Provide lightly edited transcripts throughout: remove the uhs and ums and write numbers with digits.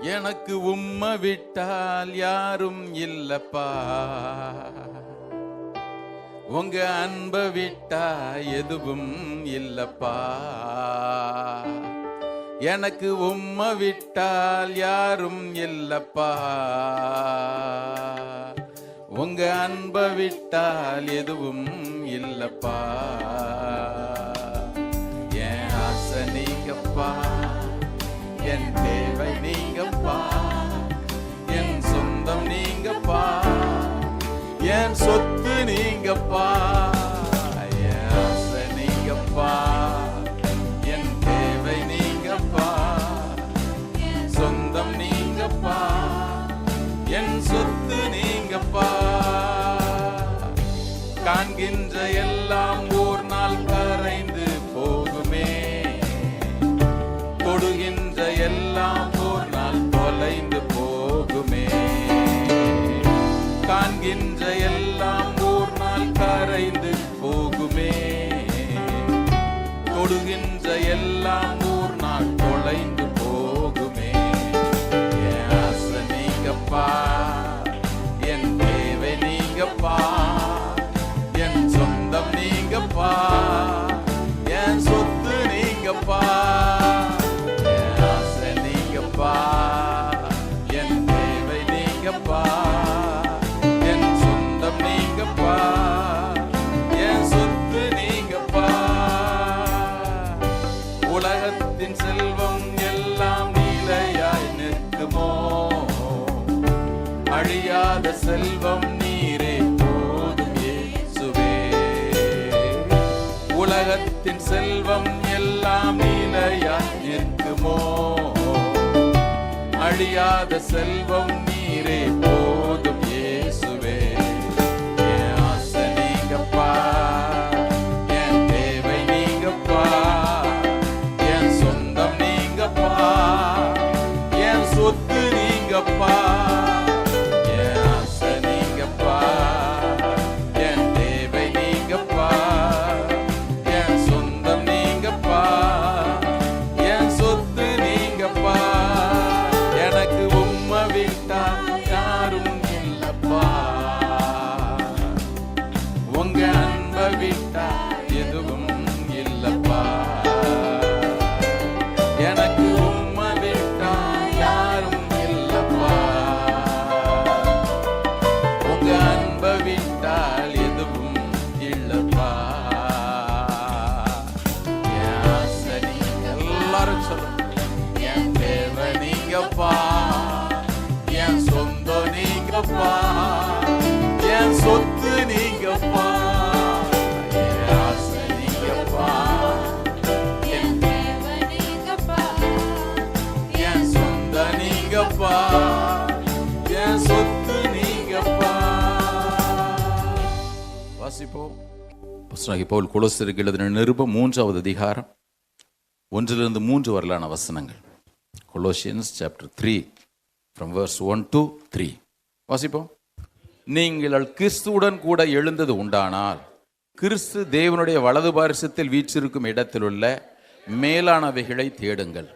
எனக்கு உம்மை விட்டால் யாரும் இல்லப்பா, உங்க அன்பை விட்டா எதுவும் இல்லப்பா. எனக்கு உம்மை விட்டால் யாரும் இல்லப்பா, உங்க அன்பை விட்டால் எதுவும் இல்லப்பா. என் ஆசை நீங்கப்பா, என் தேவை நீங்கப்பா, என் சொந்தம் நீங்கப்பா, என் சொத்து நீங்கப்பா. என் ஆசை நீங்கப்பா, என் தேவை நீங்கப்பா, சொந்தம் நீங்கப்பா, என் சொத்து நீங்கப்பா. காண்கின்ற எல்லாம் ஓர் நாள் கரைந்து போகுமே, தொடுகின்ற எல்லாம் ஓர் நாள் தொலைந்து போகுமே. காண்கின்ற எல்லாம் ஓர் நாள் கரைந்து போகுமே, தொடுகின்ற எல்லாம் ஓர் நாள் தொலைந்து போகுமே. என் ஆசை நீங்கப்பா, என் தேவை நீங்கப்பா, என் சொந்தம் நீங்கப்பா, என் சொத்து நீங்கப்பா. என் தேவை நீங்கப்பா, என் சொந்தம் நீங்கப்பா, என் சொத்து நீங்கப்பா. உலகத்தின் செல்வம் எல்லாம் நிலையாய் நிற்குமோ, அழியாத செல்வம் நீரே போதும் இயேசுவே. உலகத்தின் செல்வம் எல்லாம் நிலையாய் நிற்குமோ, அழியாத செல்வம் நீரே போதும் இயேசுவே. என் ஆசை நீங்கப்பா, என் தேவை நீங்கப்பா, என் சொந்தம் நீங்கப்பா, என் சொத்து நீங்கப்பா. என் ஆசை நீங்கப்பா, என் தேவை நீங்கப்பா, என் சொந்தம் நீங்கப்பா, என் சொத்து நீங்கப்பா. எனக்கு உம்மை விட்டா யாரும் இல்லப்பா, உங்க அன்பை விட்டா எதுவும் இல்லப்பா. எனக்கு உம்மை விட்டா யாரும் இல்லப்பா, உங்க அன்பை விட்டால் எதுவும் இல்லப்பா. என் ஆசை நீங்க எல்லாரும் சொல்லுங்க, என் தேவை நீங்கப்பா, என் சொந்தம் நீங்கப்பா, என் சொத்து நீங்கப்பா. என் ஆசை நீங்கப்பா, என் தேவை நீங்கப்பா, என் சொந்தம் நீங்கப்பா, என் சொத்து நீங்கப்பா. வாசிப்போம். அப்போஸ்தலனாகிய பவுல் கொலோசியருக்கு எழுதின நிருபம் 3வது அதிகாரம் 1 to 3 வரலான வசனங்கள். Colossians chapter 3 from verse 1 to 3. வாசிப்போம். நீங்கள் கிறிஸ்துவுடன் கூட எழுந்தது உண்டானால், கிறிஸ்து தேவனுடைய வலது பாரிசத்தில் வீற்றிருக்கும் இடத்திலுள்ள மேலானவைகளை தேடுங்கள்,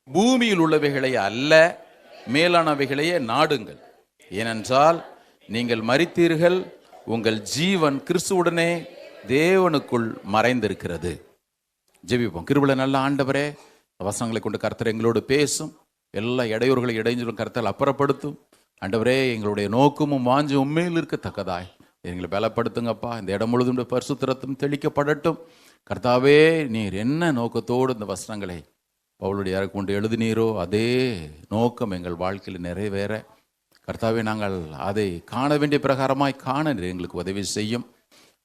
பூமியில் உள்ளவைகளை அல்ல, மேலானவைகளையே நாடுங்கள். ஏனென்றால் நீங்கள் மரித்தீர்கள், உங்கள் ஜீவன் கிறிஸ்துவுடனே தேவனுக்குள் மறைந்திருக்கிறது. ஜெபிப்போம். கிருபையுள்ள நல்ல ஆண்டவரே, வசனங்களை கொண்டு கர்த்தர் எங்களோடு பேசும், எல்லா இடையூறுகளை இடைஞ்சலும் கர்த்தர் அப்புறப்படுத்தும். ஆண்டவரே, எங்களுடைய நோக்கமும் வாஞ்சும் உண்மையில் இருக்கத்தக்கதாய் எங்களை பலப்படுத்துங்கப்பா. இந்த இடம் முழுதும் பரிசுத்தரத்தும் தெளிக்கப்படட்டும். கர்த்தாவே, நீர் என்ன நோக்கத்தோடு இந்த வசனங்களை பவுலுடைய கொண்டு எழுதினீரோ அதே நோக்கம் எங்கள் வாழ்க்கையில் நிறைவேற கர்த்தாவே, நாங்கள் அதை காண வேண்டிய பிரகாரமாய் காண எங்களுக்கு உதவி செய்யும்.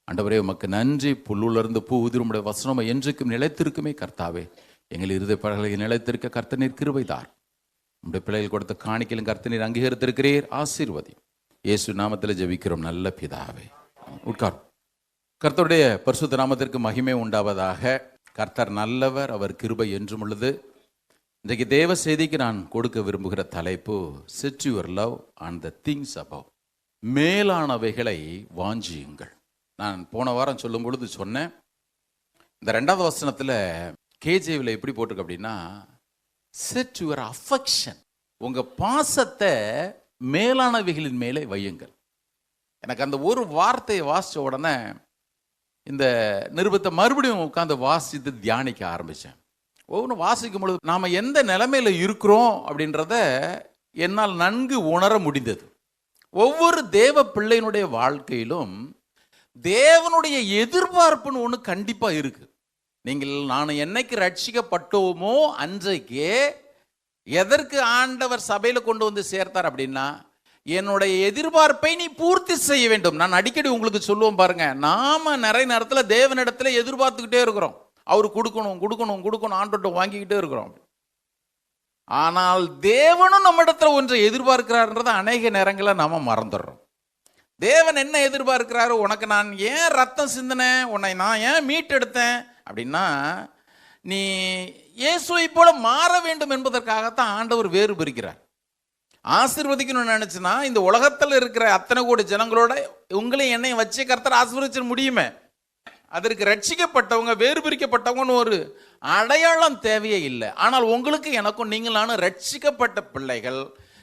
ஆண்டவரே, உமக்கு நன்றி. புல்லுலர்ந்து பூ உதிரும் உம்முடைய வசனம் என்றைக்கும் நிலைத்திருக்குமே. கர்த்தாவே, எங்கள் இருதய பலகையை நிலைத்திருக்க கர்த்தர் கிருபைதார். உம்முடைய பிள்ளைகள் கொடுத்த காணிக்கையிலும் கர்த்தர் அங்கீகரித்திருக்கிறீர். ஆசீர்வதி. இயேசு நாமத்தில் ஜெபிக்கிறோம் நல்ல பிதாவே. உட்கார். கர்த்தருடைய பரிசுத்த நாமத்திற்கு மகிமை உண்டாவதாக. கர்த்தர் நல்லவர், அவர் கிருபை என்றும் உள்ளது. இன்றைக்கு தேவ செய்திக்கு நான் கொடுக்க விரும்புகிற தலைப்பு, set your love on the things above. மேலானவைகளை வாஞ்சியுங்கள். நான் போன வாரம் சொல்லும் பொழுது சொன்னேன், இந்த 2வது வசனத்தில் கேஜேவில் எப்படி போட்டிருக்கு அப்படின்னா, செட் யுவர் அஃபெக்ஷன், உங்க பாசத்தை மேலானவைகளின் மேலே வையுங்கள். எனக்கு அந்த ஒரு வார்த்தையை வாசிச்ச உடனே இந்த நிருபத்தை மறுபடியும் உட்காந்து வாசித்து தியானிக்க ஆரம்பித்தேன். ஒவ்வொன்றும் வாசிக்கும் பொழுது நாம் எந்த நிலைமையில் இருக்கிறோம் அப்படின்றத என்னால் நன்கு உணர முடிந்தது. ஒவ்வொரு தேவ பிள்ளையினுடைய வாழ்க்கையிலும் தேவனுடைய எதிர்பார்ப்புன்னு ஒன்று கண்டிப்பாக இருக்கு. நான் என்னைக்கு ரட்சிக்கப்பட்டோமோ அன்றைக்கே எதற்கு ஆண்டவர் சபையில் கொண்டு வந்து சேர்த்தார் அப்படின்னா, என்னுடைய எதிர்பார்ப்பை நீ பூர்த்தி செய்ய வேண்டும். நான் அடிக்கடி உங்களுக்கு சொல்லுவோம் பாருங்க, நாம நிறைய நேரத்தில் தேவனிடத்துல எதிர்பார்த்துக்கிட்டே இருக்கிறோம். அவரு கொடுக்கணும் கொடுக்கணும் கொடுக்கணும் ஆண்டோட்ட வாங்கிக்கிட்டே இருக்கிறோம். ஆனால் தேவனும் நம்ம இடத்துல ஒன்றை எதிர்பார்க்கிறார்ன்றதை அநேக நேரங்களில் நாம மறந்துடுறோம். தேவன் என்ன எதிர்பார்க்கிறாரு? உனக்கு நான் ஏன் ரத்தம் சிந்தினேன், உன்னை நான் ஏன் மீட்டெடுத்தேன் அப்படின்னா, நீ இயேசுவை போல மாற வேண்டும் என்பதற்காகத்தான் ஆண்டவர் வேறு பிரிக்கிறார். ஆசீர்வதிக்கணும்னு நினைச்சுன்னா இந்த உலகத்தில் இருக்கிற அத்தனை கோடி ஜனங்களோட உங்களையும் என்னையும் வச்சு கர்த்தர் ஆசீர்வதிக்க முடியுமே. அதற்கு ரட்சிக்கப்பட்டவங்க வேறு பிரிக்கப்பட்டவங்கன்னு ஒரு அடையாளம் தேவையே இல்லை. ஆனால் உங்களுக்கு எனக்கும் நீங்களான ரட்சிக்கப்பட்ட பிள்ளைகள்,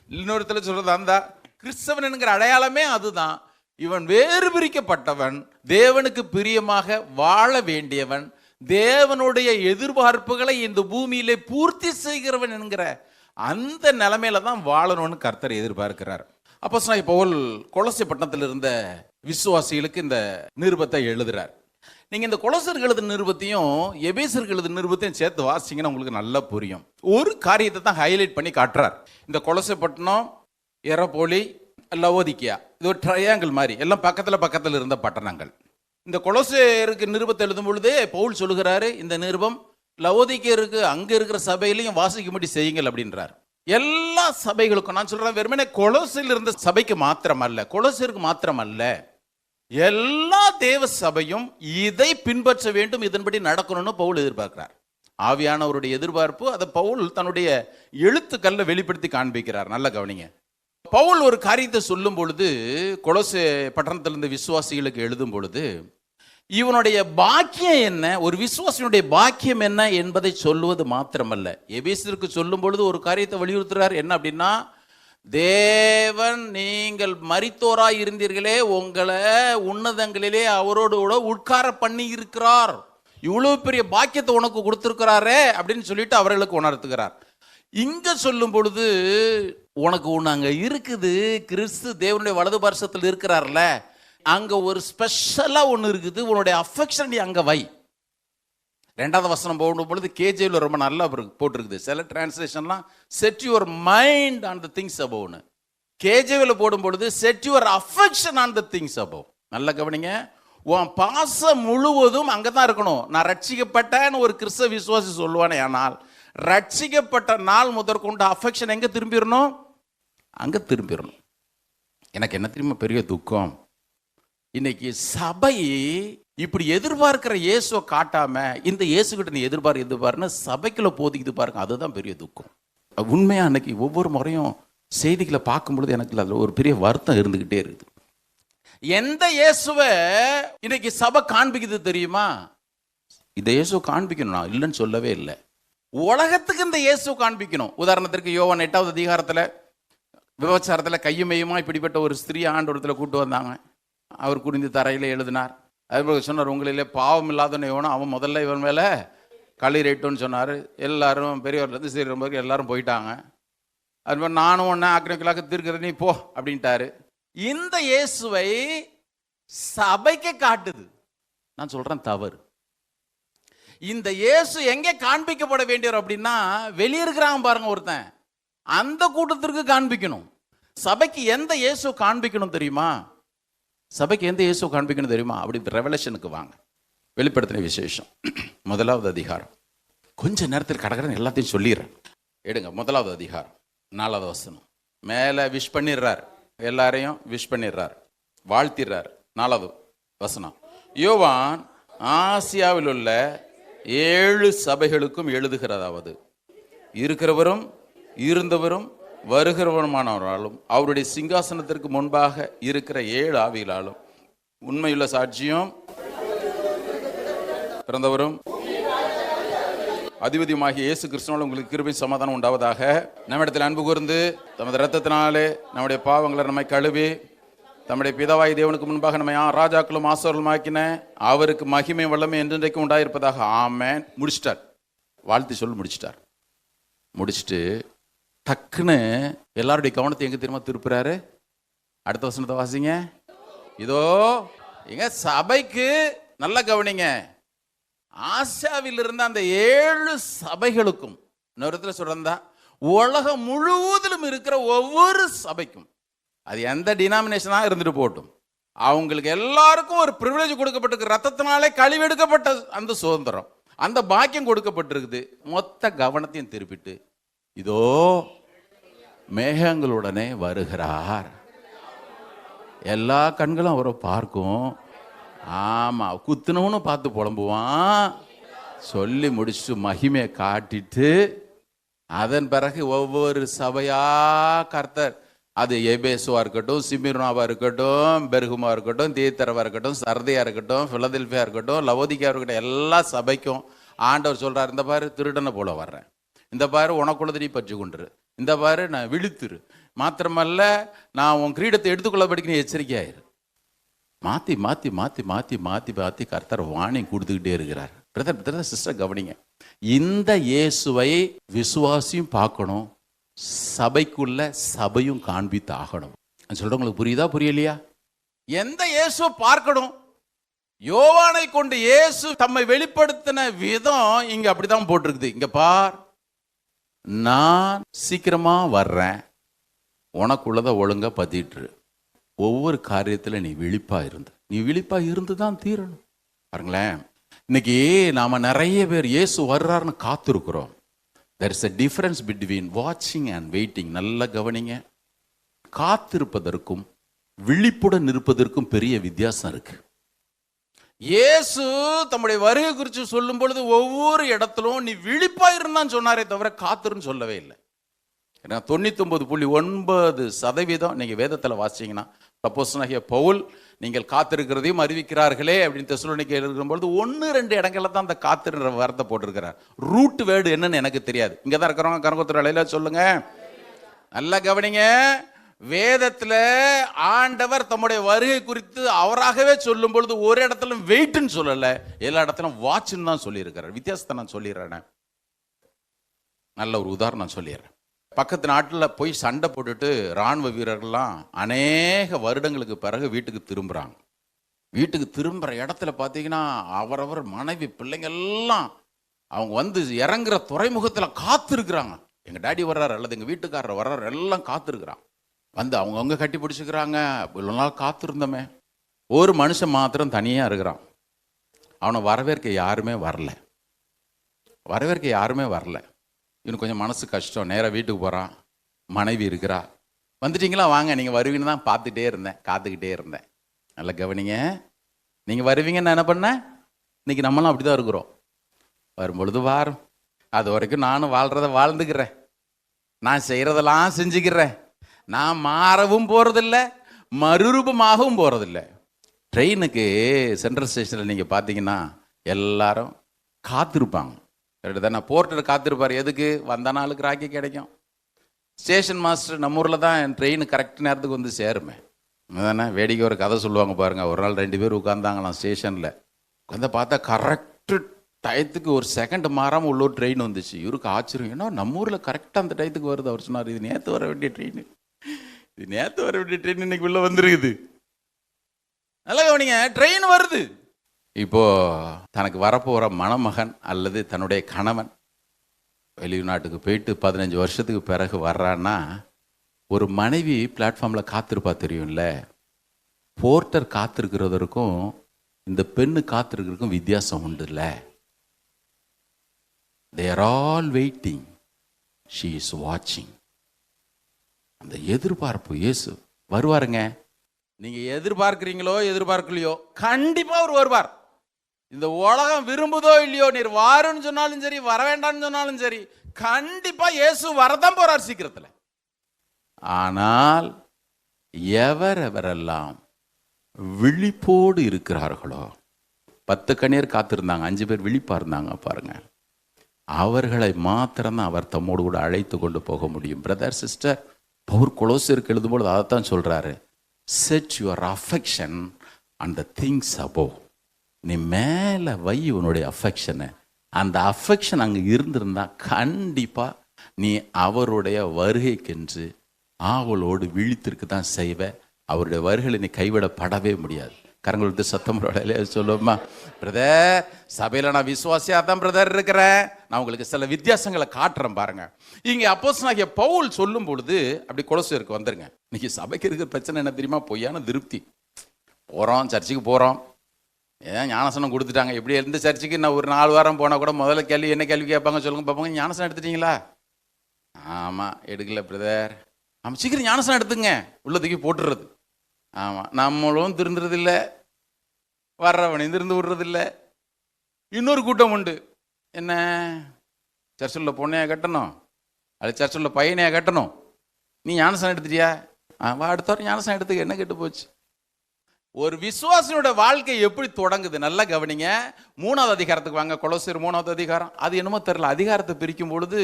இன்னொருத்தர் சொல்றது அந்த கிறிஸ்தவன் என்கிற அடையாளமே அதுதான். இவன் வேறு பிரிக்கப்பட்டவன், தேவனுக்கு பிரியமாக வாழ வேண்டியவன், தேவனுடைய எதிர்பார்ப்புகளை இந்த பூமியிலே பூர்த்தி செய்கிறவன் என்கிற அந்த நிலைமையில தான் வாழணும்னு கர்த்தர் எதிர்பார்க்கிறார். அப்போஸ்தலனாகிய பவுல் கொலோசை பட்டணத்தில் இருந்த விசுவாசிகளுக்கு இந்த நிருபத்தை எழுதுறார். நீங்க இந்த கொலோசருக்கு எழுதின நிருபத்தையும் எபேசருக்கு எழுதின நிருபத்தையும் சேர்த்து வாசிங்கன்னா உங்களுக்கு நல்லா புரியும். ஒரு காரியத்தை தான் ஹைலைட் பண்ணி காட்டுறார். இந்த கொலோசை பட்டணம், எரபோலி, லவோதிக்கியா, இது ஒரு ட்ரையாங்கிள் மாதிரி எல்லாம் பக்கத்தில் இருந்த பட்டணங்கள். இந்த கொலோசையருக்கு நிருபத்தை எழுதும் பொழுதே பவுல் சொல்லுகிறாரு, இந்த நிருபம் லவோதிக்கேயருக்கு அங்க இருக்கிற சபையிலையும் வாசிக்கும்படி செய்யுங்கள் அப்படின்றார். எல்லா சபைகளுக்கும் நான் சொல்றேன், வெறுமனே கொலோசையில் இருந்த சபைக்கு மாத்திரம் அல்ல, கொலோசையருக்கு மாத்திரம் அல்ல, எல்லா தேவ சபையும் இதை பின்பற்ற வேண்டும், இதன்படி நடக்கணும்னு பவுல் எதிர்பார்க்கிறார். ஆவியானவருடைய எதிர்பார்ப்பு அதை பவுல் தன்னுடைய எழுத்துக்கல்ல வெளிப்படுத்தி காண்பிக்கிறார். நல்ல கவனிங்க. பவுல் ஒரு காரியத்தை சொல்லும் பொழுது, கொலோசை பட்டணத்திலிருந்து விசுவாசிகளுக்கு எழுதும் பொழுது, இவனுடைய பாக்கியம் என்ன, ஒரு விசுவாசியினுடைய பாக்கியம் என்ன என்பதை சொல்லுவது மாத்திரமல்ல, எபேசியருக்கு சொல்லும் பொழுது ஒரு காரியத்தை வலியுறுத்துறார். என்ன அப்படின்னா, தேவன் நீங்கள் மரித்தோராய் இருந்தீர்களே, உங்களை உன்னதங்களிலே அவரோடு கூட உட்கார பண்ணி இருக்கிறார், இவ்வளவு பெரிய பாக்கியத்தை உனக்கு கொடுத்திருக்கிறாரே அப்படின்னு சொல்லிட்டு அவர்களுக்கு உணர்த்துகிறார். இங்க சொல்லும் பொழுது, உனக்கு ஒண்ணு அங்க இருக்குது, கிறிஸ்து தேவனுடைய வலது பார்சத்தில் இருக்கிறார்ல, அங்க ஒரு ஸ்பெஷலா ஒண்ணு இருக்குது, உன்னுடைய அஃபெக்ஷன் நீ அங்க வை. ரெண்டாவது வசனம் போடும் பொழுது கேஜேவில் ரொம்ப நல்லா போட்டிருக்குது. சில டிரான்ஸ்லேஷன்லாம் set your mind on the things அபவ்னு, கேஜேவில் போடும் பொழுது set your affection on the things above. நல்ல கவனிங்க, உன் பாசம் முழுவதும் அங்கதான் இருக்கணும். நான் ரட்சிக்கப்பட்டேன்னு ஒரு கிறிஸ்தவ விசுவாசி சொல்லுவானே, ஆனால் ரட்சிக்கப்பட்ட நாள் முதற்கொண்டு அஃபெக்ஷன் எங்க திரும்பிடணும்? அங்க திரும்பிடணும். எனக்கு என்ன தெரியுமா பெரிய துக்கம், இன்னைக்கு சபை இப்படி எதிர்பார்க்கிற இயேசுவை காட்டாம இந்த இயேசு கிட்ட நீ எதிர்பார்ன்னு சபைக்குள்ள போதிக்குது பாருங்க, அதுதான் பெரிய துக்கம். உண்மையா அன்னைக்கு ஒவ்வொரு முறையும் செய்திகளை பார்க்கும் பொழுது எனக்கு அதுல ஒரு பெரிய வருத்தம் இருந்துகிட்டே இருக்குது. எந்த இயேசுவை இன்னைக்கு சபை காண்பிக்குது தெரியுமா? இந்த இயேசுவை காண்பிக்கணும், நான் இல்லைன்னு சொல்லவே இல்லை. உலகத்துக்கு இந்த இயேசுவை காண்பிக்கணும். உதாரணத்திற்கு யோவான் 8வது அதிகாரத்துல விபச்சாரத்துல கையுமையுமா இப்படிப்பட்ட ஒரு ஸ்திரீ ஆண்டவரத்துல கூட்டு வந்தாங்க. அவர் குனிந்து தரையில எழுதினார். அதுபோல சொன்னார், உங்களிலே பாவம் இல்லாதவன் எவனோ அவன் முதல்ல இவன் மேலே களிரேட்டுன்னு சொன்னார். எல்லாரும் பெரியவர்லேருந்து சிறியவர்களுக்கு எல்லாரும் போயிட்டாங்க. அதுபோல் நானும் ஒன்று ஆக்கிரமிக்கலாக்க தீர்க்கிறது, நீ போ அப்படின்ட்டாரு. இந்த இயேசுவை சபைக்கு காட்டுது. நான் சொல்றேன் தவறு. இந்த இயேசு எங்கே காண்பிக்கப்பட வேண்டியவர் அப்படின்னா, வெளியிருக்கிறாங்க பாருங்க ஒருத்தன், அந்த கூட்டத்திற்கு காண்பிக்கணும். சபைக்கு எந்த இயேசு காண்பிக்கணும் தெரியுமா? சபைக்கு எந்த இயேசு காண்பிக்கணும் தெரியுமா? அப்படி ரெவலேஷனுக்கு வாங்க. வெளிப்படுத்தின விசேஷம் 1வது அதிகாரம். கொஞ்ச நேரத்தில் கடற்கரை எல்லாத்தையும் சொல்லிடுறேன். எடுங்க 1வது அதிகாரம் 4வது வசனம். மேலே விஷ் பண்ணிடுறார், எல்லாரையும் விஷ் பண்ணிடுறார், வாழ்த்திடுறார். 4வது வசனம். யோவான் ஆசியாவில் உள்ள 7 சபைகளுக்கும் எழுதுகிறதாவது, இருக்கிறவரும் இருந்தவரும் வருகிறவருமானவராலும் அவருடைய சிங்காசனத்திற்கு முன்பாக இருக்கிற 7 ஆவிகளாலும் உண்மையுள்ள சாட்சியம் பிறந்தவரும் அதிபதியுமாகிய இயேசு கிறிஸ்துவினால் உங்களுக்கு கிருபை சமாதானம் உண்டாவதாக. நம்மிடத்தில் அன்பு கூர்ந்து தமது இரத்தத்தினாலே நம்முடைய பாவங்களை நம்மை கழுவி தம்முடைய பிதாவாய் தேவனுக்கு முன்பாக நம்மை ராஜாக்களும் ஆசாரியர்களும் ஆக்கின அவருக்கு மகிமை வல்லமை என்றென்றைக்கும் உண்டாயிருப்பதாக. ஆமென். முடிச்சிட்டார். வாழ்த்து சொல்லி முடிச்சிட்டார். முடிச்சுட்டு டக்குன்னு எல்லாருடைய கவனத்தை எங்க தெரியுமா திருப்புறாரு? அடுத்த வசனத்தை வாசிங்க. இதோ எங்க சபைக்கு நல்லா கவனிங்க. ஆசியாவில் இருந்த அந்த 7 சபைகளுக்கும், இன்னொரு இடத்துல சொல்றா, உலகம் முழுவதிலும் இருக்கிற ஒவ்வொரு சபைக்கும், அது எந்த டினாமினேஷனா இருந்துட்டு போட்டும், அவங்களுக்கு எல்லாருக்கும் ஒரு பிரிவிலேஜ் கொடுக்கப்பட்டிருக்கு. ரத்தத்தினாலே கழிவெடுக்கப்பட்ட அந்த சுதந்திரம், அந்த பாக்கியம் கொடுக்கப்பட்டிருக்குது. மொத்த கவனத்தையும் திருப்பிட்டு இதோ மேகங்களுடனே வருகிறார். எல்லா கண்களும் அவரை பார்க்கும். ஆமா, குத்துனவனு பார்த்து புலம்புவான். சொல்லி முடிச்சுட்டு மகிமையை காட்டிட்டு அதன் பிறகு ஒவ்வொரு சபையா கர்த்தர், அது எபேசுவா இருக்கட்டும், சிமிர்னாவா இருக்கட்டும், பெர்குமா இருக்கட்டும், தீத்தரவா இருக்கட்டும், சர்தையா இருக்கட்டும், பிலதெல்பியா இருக்கட்டும், லவோதிக்கா இருக்கட்டும், எல்லா சபைக்கும் ஆண்டவர் சொல்றாரு, இந்த பாரு திருடனை போல வர்றேன், இந்த பாரு உனக்குள்ளது நீ பற்றி கொண்டுரு, இந்த பாரு நான் விழுத்துரு, மாத்திரமல்ல நான் உன் கிரீடத்தை எடுத்துக்கொள்ள படிக்கணும், எச்சரிக்கையாயிரு. மாற்றி மாற்றி மாற்றி மாற்றி மாற்றி மாற்றி கர்த்தர் வாணி கொடுத்துக்கிட்டே இருக்கிறார். பிரதர் சிஸ்டர் கவனிங்க, இந்த இயேசுவை விசுவாசியும் பார்க்கணும், சபைக்குள்ள சபையும் காண்பித்து ஆகணும். சொல்றவங்களுக்கு புரியுதா புரியலையா? எந்த இயேசுவை பார்க்கணும்? யோவானை கொண்டு இயேசு தம்மை வெளிப்படுத்தின விதம் இங்க அப்படிதான் போட்டிருக்குது. இங்க பார், நான் சீக்கிரமா வர்றேன், உனக்குள்ளத ஒழுங்கா பத்திட்டு ஒவ்வொரு காரியத்தில் நீ விழிப்பா இருந்து தான் தீரணும். பாருங்களேன், இன்னைக்கு நாம நிறைய பேர் இயேசு வர்றாருன்னு காத்திருக்கிறோம். there is a difference between watching and waiting. நல்லா கவனிங்க. காத்திருப்பதற்கும் விழிப்புடன் இருப்பதற்கும் பெரிய வித்தியாசம் இருக்கு. இயேசு தம்முடைய வருகை குறித்து சொல்லும் பொழுது ஒவ்வொரு இடத்திலும் நீ விழிப்பா இருந்தான்னு சொன்னாரே தவிர காத்திருன்னு சொல்லவே இல்லை. 99.9% நீங்க வேதத்துல வாசிச்சீங்கன்னா, அப்போஸ்தலனாகிய பவுல் நீங்கள் காத்திருக்கிறதையும் அறிவிக்கிறார்களே அப்படின்னு தெசலோனிக்கேயர் இருக்கும்போது 1-2 இடங்கள்ல தான் அந்த காத்திருக்கிற வார்த்தை போட்டிருக்கிறார். ரூட் வேர்டு என்னன்னு எனக்கு தெரியாது. இங்க தான் இருக்கிறவங்க கரகோத்திர அலையில சொல்லுங்க. நல்லா கவனிங்க. வேதத்துல ஆண்டவர் தம்முடைய வருகை குறித்து அவராகவே சொல்லும் பொழுது ஒரு இடத்துல வெயிட்னு சொல்லல, எல்லா இடத்திலும் வாட்ச்னு தான் சொல்லியிருக்கிறார். வித்தியாசத்தை நான் சொல்லிடுறேன். நல்ல ஒரு உதாரணம் சொல்லிடுறேன். பக்கத்து நாட்டில் போய் சண்டை போட்டுட்டு இராணுவ வீரர்கள்லாம் அநேக வருடங்களுக்கு பிறகு வீட்டுக்கு திரும்புகிறாங்க. வீட்டுக்கு திரும்புகிற இடத்துல பார்த்தீங்கன்னா அவரவர் மனைவி பிள்ளைங்கள்லாம் அவங்க வந்து இறங்குற துறைமுகத்தில் காத்திருக்கிறாங்க. எங்கள் டாடி வர்றாரு அல்லது எங்கள் வீட்டுக்காரர் வர்றாரு, எல்லாம் காத்திருக்கிறாங்க. வந்து அவங்கவுங்க கட்டி பிடிச்சிக்கிறாங்க. இவ்வளோ நாள் காத்திருந்தோமே. ஒரு மனுஷன் மாத்திரம் தனியாக இருக்கிறான். அவனை வரவேற்க யாருமே வரல. இன்னும் கொஞ்சம் மனசு கஷ்டம். நேராக வீட்டுக்கு போகிறான். மனைவி இருக்கிறா. வந்துட்டீங்களா, வாங்க, நீங்கள் வருவீங்கன்னு தான் காத்துக்கிட்டே இருந்தேன். நல்லா கவனிங்க. நீங்கள் வருவீங்கன்னு நான் என்ன பண்ணேன்? இன்னைக்கு நம்மளாம் அப்படி தான் இருக்கிறோம். வரும்பொழுது வாரம், அது வரைக்கும் நானும் வாழ்ந்துக்கிறேன், நான் செய்கிறதெல்லாம் செஞ்சுக்கிறேன், நான் மாறவும் போகிறதில்ல, மறுரூபமாகவும் போகிறதில்ல. ட்ரெயினுக்கு சென்ட்ரல் ஸ்டேஷனில் நீங்கள் பார்த்தீங்கன்னா எல்லாரும் காத்திருப்பாங்க. கரெக்டு தானே? போர்ட்டர் காத்திருப்பார். எதுக்கு? வந்த நாளுக்கு ராக்கி கிடைக்கும். ஸ்டேஷன் மாஸ்டர் நம்ம ஊரில் தான் ட்ரெயின் கரெக்ட் நேரத்துக்கு வந்து சேருமே. தானே? வேடிக்கை ஒரு கதை சொல்லுவாங்க பாருங்க. ஒரு நாள் 2 பேர் உட்காந்தாங்களாம் ஸ்டேஷனில். உட்காந்து பார்த்தா கரெக்டு டயத்துக்கு ஒரு செகண்ட் மாறாமல் உள்ள ஒரு ட்ரெயின் வந்துச்சு. இவருக்கு ஆச்சரியம், ஏன்னா நம்ம ஊரில் கரெக்டாக அந்த டயத்துக்கு வருது. அவர் சொன்னார், இது நேற்று வர வேண்டிய ட்ரெயின் இன்னைக்கு உள்ள வந்துருக்குது. நல்லா கவனிங்க, ட்ரெயின் வருது. இப்போ தனக்கு வரப்போகிற மணமகன் அல்லது தன்னுடைய கணவன் வெளிநாட்டுக்கு போயிட்டு 15 வருஷத்துக்கு பிறகு வர்றான்னா ஒரு மனைவி பிளாட்ஃபார்மில் காத்திருப்பா, தெரியும்ல. போர்ட்டர் காத்திருக்கிறதற்கும் இந்த பெண்ணு காத்திருக்கிறதுக்கும் வித்தியாசம் உண்டு இல்ல. they are all waiting, she is watching. அந்த எதிர்பார்ப்பு. இயேசு வருவாருங்க. நீங்க எதிர்பார்க்கிறீங்களோ எதிர்பார்க்கலையோ கண்டிப்பா அவர் வருவார். இந்த உலகம் விரும்புதோ இல்லையோ, நீர் வாருன்னு சொன்னாலும் சரி, வர வேண்டாம்னு சொன்னாலும் சரி, கண்டிப்பா இயேசு வரதான் போறார் சீக்கிரத்தில். ஆனால் எவரெல்லாம் விழிப்போடு இருக்கிறார்களோ, 10 கன்னியர் காத்திருந்தாங்க, 5 பேர் விழிப்பா இருந்தாங்க பாருங்க. அவர்களை மாத்திரம்தான் அவர் தம்மோடு கூட அழைத்து கொண்டு போக முடியும். பிரதர் சிஸ்டர், பவுல் கொலோசியருக்கு எழுதும்போது அதைத்தான் சொல்றாரு. Set your affection on the things above. நீ மேலே வை உன்னுடைய அஃபெக்ஷனை. அந்த அஃபெக்ஷன் அங்கே இருந்திருந்தா கண்டிப்பாக நீ அவருடைய வருகைக்கென்று ஆவலோடு விழித்திருக்கு தான் செய்வ. அவருடைய வருகையில் நீ கைவிடப்படவே முடியாது. கரங்களுக்கு சத்தம் சொல்லுவோமா? பிரதர், சபையில் நான் விசுவாசியாக தான் பிரதர் இருக்கிறேன். நான் உங்களுக்கு சில வித்தியாசங்களை காட்டுறேன் பாருங்க. இங்கே அப்போஸ்தலனாகிய பவுல் சொல்லும் பொழுது அப்படி கொலோசியருக்கு வந்துருங்க. இன்னைக்கு சபைக்கு இருக்கிற பிரச்சனை என்ன தெரியுமா? பொய்யான திருப்தி. போகிறோம், சர்ச்சுக்கு போகிறோம், ஏன் ஞானசனம் கொடுத்துட்டாங்க. இப்படி எந்த சர்ச்சுக்கு நான் ஒரு 4 வாரம் போனால் கூட முதல்ல கேள்வி என்ன கேள்வி கேட்பாங்க சொல்லுங்க பார்ப்பாங்க, ஞானசனம் எடுத்துட்டீங்களா? ஆமாம், எடுக்கல பிரதர். ஆமாம், சீக்கிரம் ஞானசனம் எடுத்துங்க, உள்ளதுக்கு போட்டுறது. ஆமாம், நம்மளும் திருந்துறதில்லை, வர்றவனையும் திருந்து விடுறதில்லை. இன்னொரு கூட்டம் உண்டு. என்ன, சர்ச்சில் பொண்ணையா கட்டணும், அது சர்ச்சில் பையனையா கட்டணும், நீ ஞானசனம் எடுத்துட்டியா? அடுத்த வாரம் ஞானசனம் எடுத்துக்க, என்ன கெட்டு போச்சு? ஒரு விசுவாசியோட வாழ்க்கை எப்படி தொடங்குது நல்லா கவனிங்க. 3வது அதிகாரத்துக்கு வாங்க. கொலோசியர் 3வது அதிகாரம். அது என்னமோ தெரியல, அதிகாரத்தை பிரிக்கும் பொழுது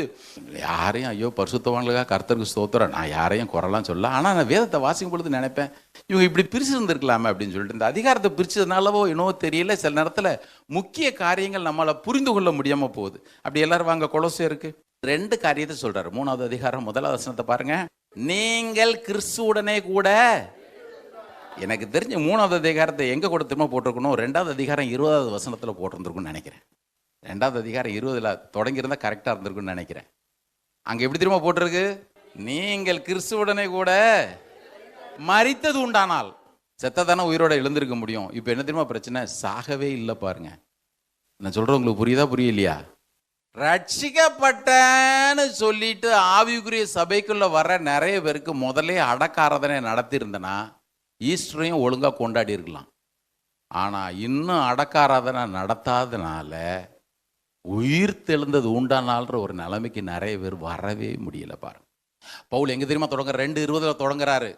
யாரையும் ஐயோ பரிசுத்தவான்களுக்காக கர்த்தருக்கு ஸ்தோத்திரம், நான் யாரையும் குறலாம் சொல்ல, ஆனால் நான் வேதத்தை வாசிக்கும் பொழுது நினைப்பேன், இவங்க இப்படி பிரிச்சிருந்துருக்கலாமே அப்படின்னு சொல்லிட்டு. இந்த அதிகாரத்தை பிரிச்சதுனாலவோ என்னவோ தெரியல, சில நேரத்தில் முக்கிய காரியங்கள் நம்மளை புரிந்து கொள்ள முடியாமல் போகுது. அப்படி எல்லாரும் வாங்க, கொலோசியருக்கு 2 காரியத்தை சொல்றாரு. 3வது அதிகாரம் 1வது வசனத்தை பாருங்க. நீங்கள் கிறிஸ்துவுடனே கூட, எனக்கு தெரிஞ்ச 3வது அதிகாரத்தை எங்கே கூட திரும்ப போட்டிருக்கணும், 2வது அதிகாரம் 20வது வசனத்தில் போட்டிருந்துருக்குன்னு நினைக்கிறேன். 2வது அதிகாரம் 20ல் தொடங்கியிருந்தால் கரெக்டாக இருந்திருக்குன்னு நினைக்கிறேன். அங்கே எப்படி திரும்ப போட்டிருக்கு? நீங்கள் கிறிஸ்துவுடனே கூட மரித்தது உண்டானால். செத்ததானே உயிரோட எழுந்திருக்க முடியும். இப்போ என்ன தெரியுமா பிரச்சனை? சாகவே இல்லை. பாருங்க, நான் சொல்கிறேன், உங்களுக்கு புரியுதா புரியலையா? ரட்சிக்கப்பட்டேன்னு சொல்லிட்டு ஆவிக்குரிய சபைக்குள்ள வர நிறைய பேருக்கு முதலே அடக்காரதனை நடத்தியிருந்தனா ஈஸ்டரையும் ஒழுங்காக கொண்டாடி இருக்கலாம். ஆனால் இன்னும் அடக்காராதனை நடத்தாதனால உயிர் தெழுந்தது உண்டானால்ன்ற ஒரு நிலைமைக்கு நிறைய பேர் வரவே முடியல. பாருங்க, பவுல் எங்கே தெரியுமா தொடங்குற? 2:20 தொடங்குறாரு.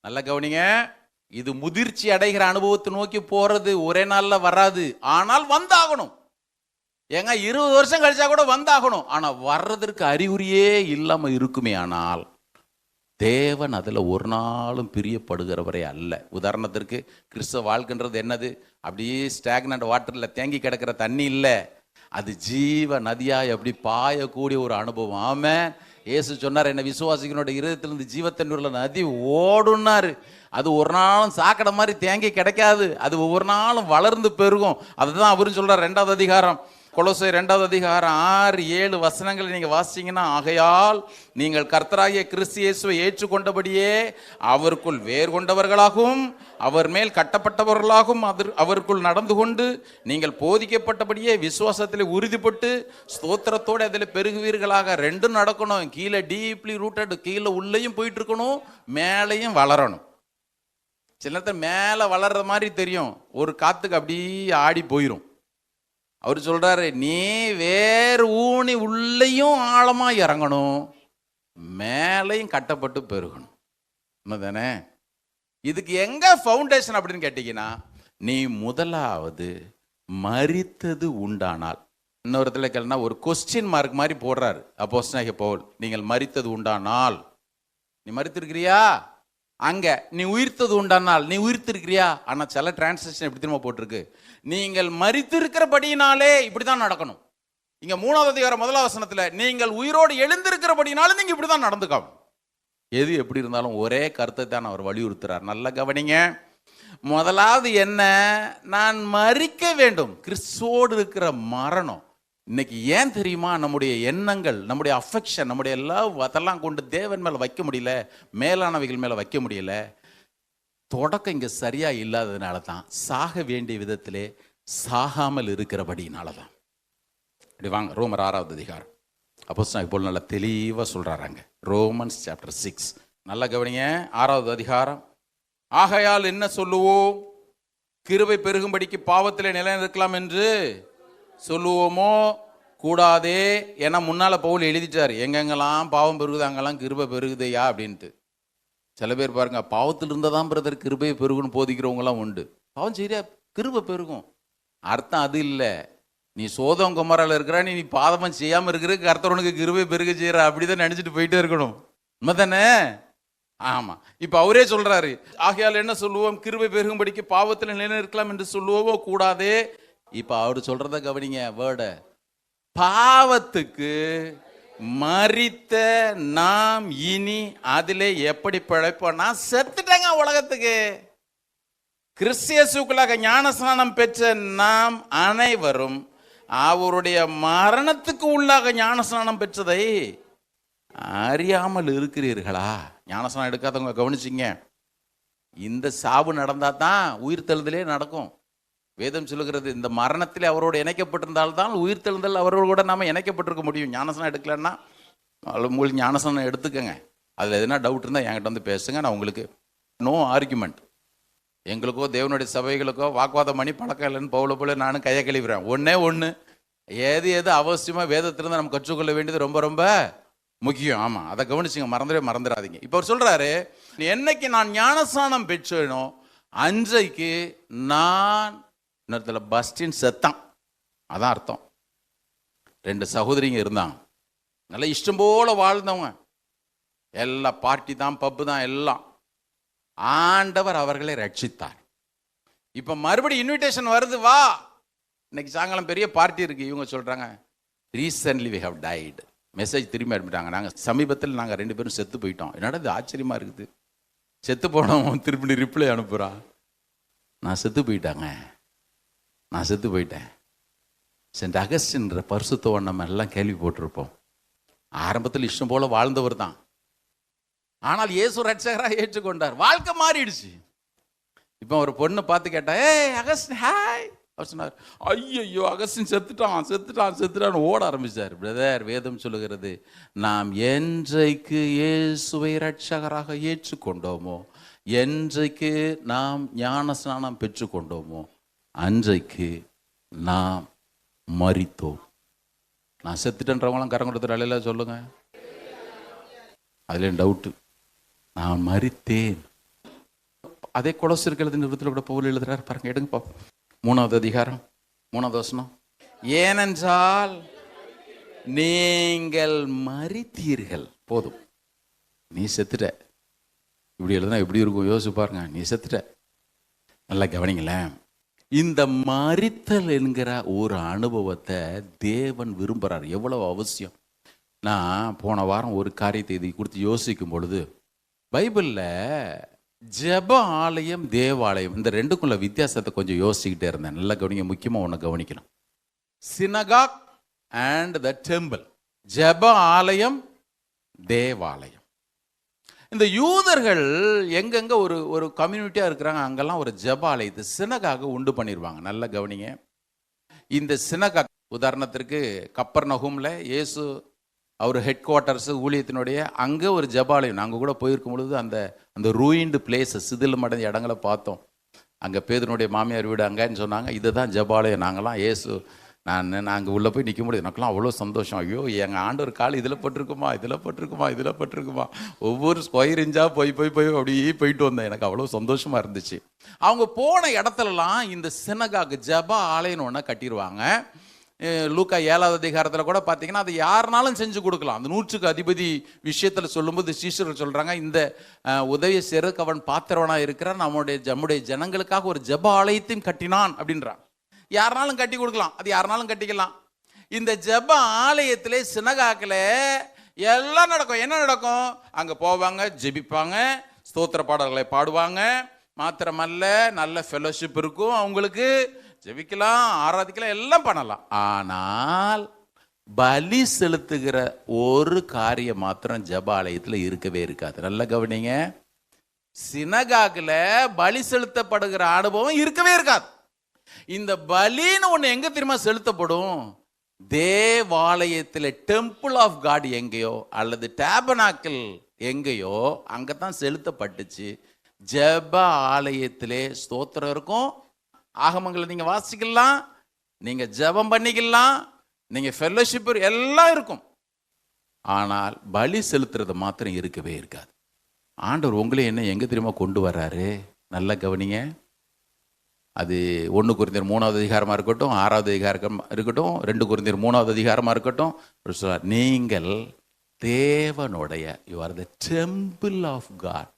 நல்லா கவனிங்க. இது முதிர்ச்சி அடைகிற அனுபவத்தை நோக்கி போறது ஒரே நாளில் வராது, ஆனால் வந்தாகணும். ஏங்க 20 வருஷம் கழிச்சா கூட வந்தாகணும். ஆனால் வர்றதற்கு அறிகுறியே இல்லாமல் இருக்குமே ஆனால் தேவன் அதில் ஒரு நாளும் பிரியப்படுகிறவரே அல்ல. உதாரணத்திற்கு கிறிஸ்தவ வாழ்க்கைன்றது என்னது? அப்படியே ஸ்டாக்னண்ட் வாட்டரில் தேங்கி கிடக்கிற தண்ணி இல்லை, அது ஜீவ நதியாய் அப்படி பாயக்கூடிய ஒரு அனுபவம். ஆமென். இயேசு சொன்னார், என்னை விசுவாசிக்கனோட இருதயத்திலிருந்து ஜீவத்தண்ணீர்ல நதி ஓடுனாரு. அது ஒரு நாளும் சாக்கடை மாதிரி தேங்கி கிடைக்காது, அது ஒவ்வொரு நாளும் வளர்ந்து பெருகும். அதுதான் அவரும் சொல்றார். 2வது அதிகாரம் கொலோசியர் 2வது அதிகாரம் 6-7 வசனங்களை நீங்க வாசிச்சீங்கன்னா, ஆகையால் நீங்கள் கர்த்தராகிய கிறிஸ்து இயேசுவை ஏற்றுக்கொண்டபடியே அவருக்குள் வேர் கொண்டவர்களாகவும் அவர் மேல் கட்டப்பட்டவர்களாகவும் அவருக்குள் நடந்து கொண்டு நீங்கள் போதிக்கப்பட்டபடியே விசுவாசத்தில் உறுதிப்பட்டு ஸ்தோத்திரத்தோடு அதில் பெருகுவீர்களாக. 2 நடக்கணும். கீழே டீப்லி ரூட்டட், கீழே உள்ளேயும் போயிட்டு இருக்கணும், மேலையும் வளரணும். சில நேரத்தில் மேலே வளர்ற மாதிரி தெரியும், ஒரு காத்துக்கு அப்படியே ஆடி போயிடும். அவர் சொல்றாரு, நீ வேறு ஊனி உள்ளேயும் ஆழமா இறங்கணும், மேலையும் கட்டப்பட்டு பெருகணும். உண்மைதானே? இதுக்கு எங்க ஃபவுண்டேஷன் அப்படின்னு கேட்டீங்கன்னா, நீ முதலாவது மரித்தது உண்டானால். இன்னொருத்துல கேள்னா ஒரு கொஸ்டின் மார்க் மாதிரி போடுறாரு அப்போஸ்தலனாகிய பவுல். நீங்கள் மரித்தது உண்டானால், நீ மரித்திருக்கிறியா? அங்க நீ உயிர்த்தது உண்டானால், நீ உயிர்த்திருக்கிறியா? ஆனா சில டிரான்ஸ்லேஷன் எப்படி திரும்ப போட்டிருக்கு, நீங்கள் மரித்திருக்கிறபடினாலே இப்படிதான் நடக்கணும். இங்க 3வது அதிகாரம் 1வது வசனத்துல நீங்கள் உயிரோடு எழுந்திருக்கிறபடினாலும் நீங்க இப்படிதான் நடந்துக்கணும். எது எப்படி இருந்தாலும் ஒரே கருத்தை தான் அவர் வலியுறுத்துறார். நல்லா கவனிங்க. முதலாவது என்ன? நான் மரிக்க வேண்டும். கிறிஸ்துவோடு இருக்கிற மரணம். இன்னைக்கு ஏன் தெரியுமா? நம்முடைய எண்ணங்கள், நம்முடைய அஃபெக்ஷன், நம்முடைய லவ், அதெல்லாம் கொண்டு தேவன் மேல வைக்க முடியல, மேலானவைகள் மேல வைக்க முடியல. தொடக்கம் இங்க சரியா இல்லாததுனால தான், சாக வேண்டிய விதத்திலே சாகாமல் இருக்கிறபடினால தான். இப்படி வாங்க, ரோமர் 6வது அதிகாரம். அப்போஸ்தலனாகிய பவுல் நல்லா தெளிவா சொல்றாங்க. ரோமன்ஸ் சாப்டர் 6 நல்லா கவனிங்க. 6வது அதிகாரம். ஆகையால் என்ன சொல்லுவோம்? கிருபை பெருகும்படிக்கு பாவத்திலே நிலைநிற்கலாம் என்று சொல்லுவோமோ? கூடாதே. ஏன்னா முன்னால பவுல் எழுதிட்டார், எங்கெங்கெல்லாம் பாவம் பெருகுது அங்கெல்லாம் கிருபை பெருகுதையா அப்படின்ட்டு. சில பேர் பாருங்க, பாவத்தில் இருந்ததான் பிரதர் கிருபையை பெருகுன்னு போதிக்கிறவங்களாம் உண்டு. பாவம் சரியா கிருபை பெருகும், அர்த்தம் அது இல்லை. நீ சோதம் குமாரால இருக்கிற, நீ பாதகம் செய்யாம இருக்கிற, கர்த்தர் உனக்கு கிருபை பெருக செய்யற, அப்படிதான் நினைச்சிட்டு போயிட்டே இருக்கணும். உண்மைதானே? ஆமா. இப்ப அவரே சொல்றாரு, ஆகையால் என்ன சொல்லுவோம்? கிருபை பெருகும்படிக்கு பாவத்தில் நிலைநிற்கலாம் என்று சொல்லுவோமோ கூடாதே. இப்ப அவரு சொல்றத கவனிங்க வேர்ட. பாவத்துக்கு மரித்த நாம் இனி அதிலே எப்படி பிழைப்போம்னா, செத்துட்டேங்க உலகத்துக்கு. கிறிஸ்தியசுக்குள்ளாக ஞானஸ்நானம் பெற்ற நாம் அனைவரும் அவருடைய மரணத்துக்கு உள்ளாக ஞானஸ்நானம் பெற்றதை அறியாமல் இருக்கிறீர்களா? ஞானஸ்நானம் எடுக்காதவங்க கவனிச்சிங்க. இந்த சாவு நடந்தா தான் உயிர்த்தெழுதலே நடக்கும். வேதம் சொல்லுகிறது, இந்த மரணத்திலே அவரோடு இணைக்கப்பட்டிருந்தால்தான் உயிர்த்தெழுதல் அவரோடு கூட நாம இணைக்கப்பட்டிருக்க முடியும். ஞானஸ்நானம் எடுக்கலன்னா உங்களுக்கு ஞானஸ்நானம் எடுத்துக்கங்க. அதில் எதுனா டவுட் இருந்தால் என்கிட்ட வந்து பேசுங்க. நான் உங்களுக்கு நோ ஆர்குமெண்ட். எங்களுக்கோ தேவனுடைய சபைகளுக்கோ வாக்குவாதம் பண்ணி பழக்கம் இல்லைன்னு பவுல போல நானும் கையை கழிவுறேன். ஒன்று எது அவசியமாக வேதத்திலிருந்து நம்ம கற்றுக்கொள்ள வேண்டியது ரொம்ப ரொம்ப முக்கியம். ஆமாம், அதை கவனிச்சுங்க, மறந்துடாதீங்க. இப்போ அவர் சொல்கிறாரு, என்னைக்கு நான் ஞானஸ்நானம் பெற்றேனோ அன்றைக்கு நான் இன்னொருத்தல பஸ்டின் செத்தான். அதான் அர்த்தம். 2 சகோதரிங்க இருந்தாங்க, நல்லா இஷ்டம் போல வாழ்ந்தவங்க, எல்லா பார்ட்டி தான், பப்பு தான், எல்லாம். ஆண்டவர் அவர்களை ரட்சித்தார். இப்ப மறுபடியும் இன்விடேஷன் வருது, வா இன்னைக்கு சாயங்காலம் பெரிய பார்ட்டி இருக்கு. இவங்க சொல்றாங்க, recently we have tied. Message திரும்பி அனுப்பிட்டாங்க, நாங்கள் சமீபத்தில் நாங்கள் 2 பேரும் செத்து போயிட்டோம். என்னடா இது ஆச்சரியமா இருக்குது, செத்து போனவன் திருப்பி ரிப்ளை அனுப்புறான், நான் செத்து போயிட்டேன். சென்ட் அகஸ்டின்ற பரிசுத்தவன் நம்ம எல்லாம் கேள்வி போட்டிருப்போம். ஆரம்பத்தில் இஷ்டம் போல வாழ்ந்தவர் தான். ஆனால் இயேசு ரட்சகராக ஏற்றுக்கொண்டார், வாழ்க்கை மாறிடுச்சு. இப்போ ஒரு பொண்ணு பார்த்து கேட்டா, அகஸ்டின் ஹாய். அவர் சொன்னார், ஐயோ அகஸ்டின் செத்துட்டான் ஓட ஆரம்பிச்சார். பிரதர், வேதம் சொல்லுகிறது, நாம் என்றைக்கு இயேசுவை ரட்சகராக ஏற்றுக்கொண்டோமோ, என்றைக்கு நாம் ஞான ஸ்நானம் பெற்றுக்கொண்டோமோ, அன்றைக்கு நாம் மரித்தோம். நான் செத்துட்டேன்றவங்களாம் கரம் கொடுத்துட்டு அலையில சொல்லுங்க. அதுல டவுட்டு, நான் மரித்தேன். அதே கொலோசியர் எழுதின நிருபத்தில் கூட பவுல் எழுதுறாரு பாருங்க, எடுங்க பாப்போம். 3வது அதிகாரம் 3வது வசனம். ஏனென்றால் நீங்கள் மரித்தீர்கள். போதும், நீ செத்துட்ட. இப்படி எழுதுனா எப்படி இருக்கும் யோசிச்சு பாருங்க. நீ செத்துட்ட. நல்லா கவனிங்களேன். இந்த மரித்தல் என்கிற ஒரு அனுபவத்தை தேவன் விரும்புகிறார். எவ்வளவு அவசியம். நான் போன வாரம் ஒரு காரியத்தை இதை குறித்து யோசிக்கும் பொழுது, பைபிளில் ஜெப ஆலயம், தேவாலயம், இந்த ரெண்டுக்குள்ள வித்தியாசத்தை கொஞ்சம் யோசிச்சுக்கிட்டே இருந்தேன். நல்லா கவனிங்க, முக்கியமாக ஒன்று கவனிக்கணும். Synagogue and the temple. ஜெப ஆலயம், தேவாலயம். இந்த யூதர்கள் எங்கெங்க ஒரு கம்யூனிட்டியா இருக்கிறாங்க, அங்கெல்லாம் ஒரு ஜெப ஆலயத்தை, சினகாக உண்டு பண்ணிடுவாங்க. நல்லா கவனிங்க. இந்த சினகாக் உதாரணத்திற்கு கப்பர்நகூம்ல இயேசு அவர் ஹெட் குவார்ட்டர்ஸ் ஊழியத்தினுடைய அங்கே ஒரு ஜெபாலயம். நாங்கள் கூட போயிருக்கும் பொழுது அந்த ரூயின்டு பிளேஸஸ், சிதிலம் அடைஞ்ச இடங்களை பார்த்தோம். அங்கே பேதுனுடைய மாமியார் வீடு அங்கேன்னு சொன்னாங்க. இதுதான் ஜெபாலயம். நாங்களாம் இயேசு நாங்கள் உள்ளே போய் நிற்க முடியும். எனக்குலாம் அவ்வளோ சந்தோஷம். ஐயோ, எங்கள் ஆண்டவர் கால் இதில் பட்டிருக்குமா. ஒவ்வொரு ஸ்கொயர் இன்ச்சா போய் அப்படியே போயிட்டு வந்தேன். எனக்கு அவ்வளோ சந்தோஷமாக இருந்துச்சு. அவங்க போன இடத்துலலாம் இந்த சினகாக் ஜெப ஆலயம்னு ஒன்று கட்டிடுவாங்க. லூக்கா 7வது அதிகாரத்தில் கூட பார்த்தீங்கன்னா, அது யாருனாலும் செஞ்சு கொடுக்கலாம். அந்த 100க்கு அதிபதி விஷயத்தில் சொல்லும்போது சீஷர்கள் சொல்கிறாங்க, இந்த உதவி செய்றதுக்கு அவன் பாத்திரவனாக இருக்கிறான், நம்முடைய ஜனங்களுக்காக ஒரு ஜெப ஆலயத்தையும் கட்டினான் அப்படின்றான். யாருனாலும் கட்டி கொடுக்கலாம், அது யாருனாலும் கட்டிக்கலாம். இந்த ஜெப ஆலயத்திலே, சினகாக்கில் எல்லாம் நடக்கும். என்ன நடக்கும்? அங்கே போவாங்க, ஜெபிப்பாங்க, ஸ்தோத்திர பாடல்களை பாடுவாங்க. மாத்திரமல்ல, நல்ல ஃபெலோஷிப் இருக்கும், அவங்களுக்கு ஜெபிக்கலாம், ஆராதிக்கலாம், எல்லாம் பண்ணலாம். ஆனால் பலி செலுத்துகிற ஒரு காரியம் மாத்திரம் ஜெப ஆலயத்தில் இருக்கவே இருக்காது. நல்ல கவனிங்க. சினகாக்கில் பலி செலுத்தப்படுகிற அனுபவம் இருக்கவே இருக்காது. இந்த பலின்னு ஒன்று எங்க தெரியுமா செலுத்தப்படும்? தேவாலயத்தில், டெம்பிள் ஆஃப் காட் எங்கேயோ அல்லது டேபர்னாக்கிள் எங்கேயோ அங்கதான் செலுத்தப்பட்டுச்சு. ஜெப ஆலயத்திலே ஸ்தோத்திரம் இருக்கும், ஆகமங்களை நீங்க வாசிக்கலாம், நீங்க ஜெபம் பண்ணிக்கலாம், நீங்க ஃபெல்லோஷிப் எல்லாம் இருக்கும். ஆனால் பலி செலுத்துறது மாத்திரம் இருக்கவே இருக்காது. ஆண்டவர் உங்களே என்ன எங்க தெரியுமா கொண்டு வர்றாரு? நல்லா கவனிங்க. அது 1 கொரிந்தியர் 3வது அதிகாரமாக இருக்கட்டும், 6வது அதிகாரம் இருக்கட்டும், 2 கொரிந்தியர் 3வது அதிகாரமாக இருக்கட்டும், சொல்றார், நீங்கள் தேவனுடைய, you are the temple of God.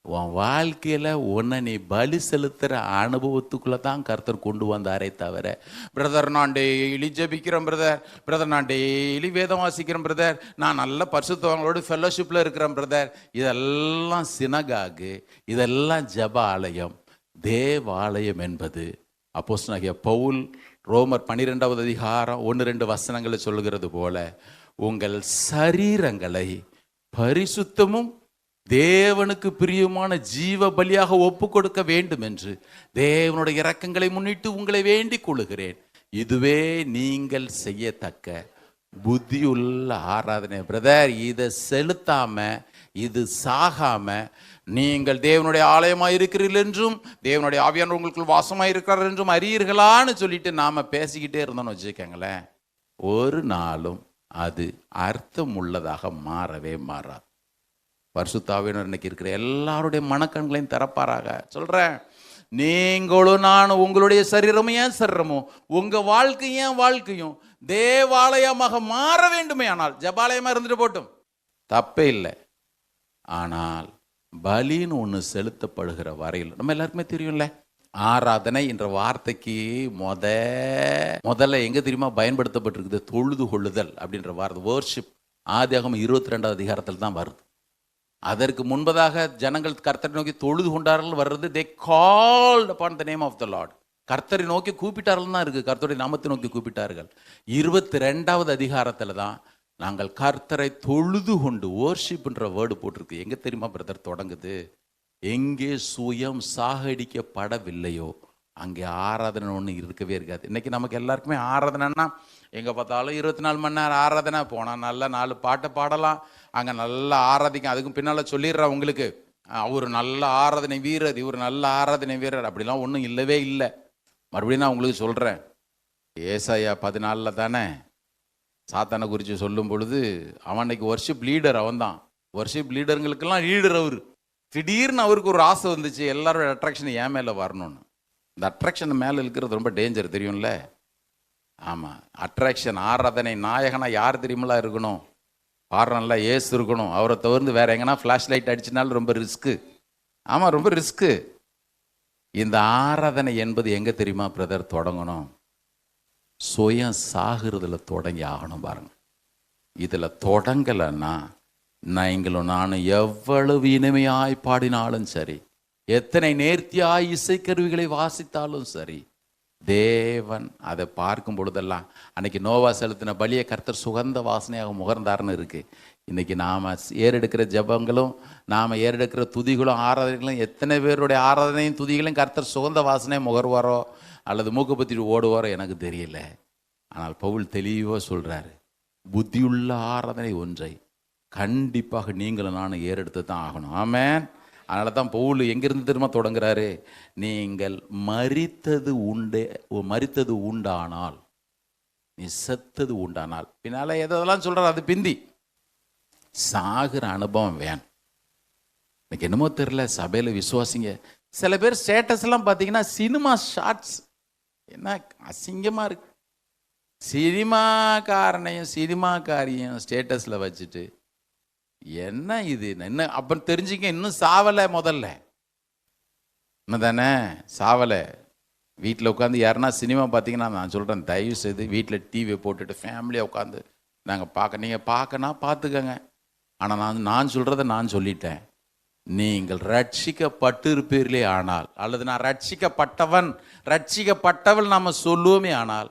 உன் வாழ்க்கையில் உன்னை நீ பலி செலுத்துகிற அனுபவத்துக்குள்ளே தான் கர்த்தர் கொண்டு வந்தாரே தவிர, பிரதர் நான் டெய்லி ஜெபிக்கிறேன் பிரதர் நான் டெய்லி வேதம் வாசிக்கிறேன் பிரதர், நான் நல்ல பரிசுத்தவங்களோட ஃபெல்லோஷிப்பில் இருக்கிறேன் பிரதர், இதெல்லாம் சினகாகு, இதெல்லாம் ஜெப ஆலயம். தேவாலயம் என்பது அப்போஸ்தலனாகிய பவுல் ரோமர் 12வது அதிகாரம் 1-2 வசனங்களை சொல்லுகிறது போல, உங்கள் சரீரங்களை பரிசுத்தமும் தேவனுக்கு பிரியமான ஜீவ பலியாக ஒப்பு கொடுக்க வேண்டும் என்று தேவனுடைய இரக்கங்களை முன்னிட்டு உங்களை வேண்டிக் கொள்ளுகிறேன். இதுவே நீங்கள் செய்யத்தக்க புத்தியுள்ள ஆராதனை. பிரதர், இதை செலுத்தாம, இது சாகாம, நீங்கள் தேவனுடைய ஆலயமாக இருக்கிறீர்கள் என்றும் தேவனுடைய ஆவியானவர் உங்களுக்குள் வாசமாக இருக்கிறார் என்றும் அறியீர்களான்னு சொல்லிட்டு நாம பேசிக்கிட்டே இருந்தோம்னு வச்சுக்கோங்களேன், ஒரு நாளும் அது அர்த்தம் உள்ளதாக மாறவே மாறாது. பரிசுத்த ஆவியானவர் இன்னைக்கு இருக்கிற எல்லாருடைய மனக்கண்களையும் திறப்பாராக. சொல்றேன், நீங்களும் நானும் உங்களுடைய சரீரமும் ஏன் சரீரமும் உங்க வாழ்க்கையும் ஏன் வாழ்க்கையும் தேவாலயமாக மாற வேண்டுமே. ஆனால் ஜபாலயமா இருந்துட்டு போட்டும், தப்பே இல்லை. ஆனால் பலின்னு ஒன்று செலுத்தப்படுகிற வரையில் நம்ம எல்லாருக்குமே தெரியும்ல, ஆராதனை என்ற வார்த்தைக்கு முதல்ல எங்க தெரியுமா பயன்படுத்தப்பட்டிருக்குது? தொழுது கொள்ளுதல் அப்படின்ற வார்த்தை, வர்ஷிப். ஆதியாகமம் 22வது அதிகாரத்தில் தான் வருது. அதற்கு முன்பதாக ஜனங்கள் கர்த்தரை நோக்கி தொழுது கொண்டார்கள் வர்றது, they called upon the name of the Lord. கர்த்தரை நோக்கி கூப்பிட்டார்கள் தான் இருக்கு, கர்த்தருடைய நாமத்தை நோக்கி கூப்பிட்டார்கள். 22வது அதிகாரத்தில் தான் நாங்கள் கர்த்தரை தொழுது கொண்டு, வர்ஷிப்ன்ற வேர்டு போட்டிருக்கு. எங்க தெரியுமா பிரதர் தொடங்குது? எங்கே சுயம் சாகடிக்கப்படவில்லையோ அங்கே ஆராதனை ஒன்று இருக்கவே இருக்காது. இன்னைக்கு நமக்கு எல்லாருக்குமே ஆராதனைன்னா எங்கே பார்த்தாலும் 24 மணி நேரம் ஆராதனை. போனால் நல்ல 4 பாட்டை பாடலாம், அங்கே நல்லா ஆராதிக்கும். அதுக்கும் பின்னால் சொல்லிடுறா உங்களுக்கு, அவர் நல்ல ஆராதனை வீரர், இவர் நல்ல ஆராதனை வீரர். அப்படிலாம் ஒன்றும் இல்லவே இல்லை. மறுபடியும் நான் உங்களுக்கு சொல்கிறேன், ஏசாயா 14 தானே சாத்தானை குறித்து சொல்லும் பொழுது, அவன் அன்னைக்கு வர்ஷிப் லீடர், அவன் தான் வர்ஷிப் லீடருங்களுக்கெல்லாம் லீடர் அவர். திடீர்னு அவருக்கு ஒரு ஆசை வந்துச்சு, எல்லாரோட அட்ராக்ஷன் என் மேலே வரணும்னு. இந்த அட்ராக்ஷன் மேலே இருக்கிறது ரொம்ப டேஞ்சர், தெரியும்ல? ஆமாம், அட்ராக்ஷன். ஆராதனை நாயகனா யார் தெரியுமில்ல இருக்கணும்? பாடுறோம்ல, ஏசு இருக்கணும். அவரை தவிர்த்து வேற எங்கன்னா ஃப்ளாஷ் லைட் அடிச்சினாலும் ரொம்ப ரிஸ்க்கு. ஆமாம், ரொம்ப ரிஸ்க்கு. இந்த ஆராதனை என்பது எங்கே தெரியுமா பிரதர் தொடங்கணும்? சுயம் சாகிறதுல தொடங்கி ஆகணும். பாருங்க, இதில் தொடங்கலைன்னா நீங்களும் நானும் எவ்வளவு இனிமையாய் பாடினாலும் சரி, எத்தனை நேர்த்தியாய் இசைக்கருவிகளை வாசித்தாலும் சரி, தேவன் அதை பார்க்கும் பொழுதெல்லாம், அன்னைக்கு நோவா செலுத்தின பலியை கர்த்தர் சுகந்த வாசனையாக முகர்ந்தார்னு இருக்கு. இன்னைக்கு நாம் ஏறெடுக்கிற ஜபங்களும் நாம் ஏறெடுக்கிற துதிகளும் ஆராதனைகளும், எத்தனை பேருடைய ஆராதனையும் துதிகளையும் கர்த்தர் சுகந்த வாசனை முகர்வாரோ அல்லது மூக்கப்பத்திட்டு ஓடுவாரோ எனக்கு தெரியல. ஆனால் பவுல் தெளிவாக சொல்றாரு, புத்தியுள்ள ஆராதனை ஒன்றை கண்டிப்பாக நீங்களும் நானும் ஏறெடுத்து தான் ஆகணும். ஆமென். அதனால தான் பவுல் எங்கிருந்து திரும்ப தொடங்குறாரு? நீங்கள் மரித்தது உண்டானால், நீ செத்தது உண்டானால். பின்னால எதெல்லாம் சொல்றாரு அது பிந்தி. சாகிற அனுபவம் வேணும். எனக்கு என்னமோ தெரியல, சபையில விசுவாசிங்க சில பேர் ஸ்டேட்டஸ் எல்லாம் பார்த்தீங்கன்னா சினிமா ஷார்ட்ஸ், என்ன அசிங்கமா இருக்கு. சினிமாக்காரனையும் சினிமாக்காரியும் ஸ்டேட்டஸ்ல வச்சுட்டு, என்ன இது என்ன அப்ப தெரிஞ்சுக்க, இன்னும் சாவலை. முதல்ல என்ன தானே சாவலை. வீட்டில் உட்காந்து யாருன்னா சினிமா பார்த்தீங்கன்னா, நான் சொல்கிறேன், தயவு செய்து வீட்டில் டிவியை போட்டுட்டு ஃபேமிலியாக உட்காந்து நாங்கள் பார்க்க, நீங்கள் பார்க்கனா பார்த்துக்கங்க. ஆனால் நான் சொல்கிறத நான் சொல்லிட்டேன். நீங்கள் ரட்சிக்கப்பட்டு இருப்பீர்களே ஆனால், அல்லது நான் ரட்சிக்கப்பட்டவள் நாம் சொல்லுவோமே ஆனால்,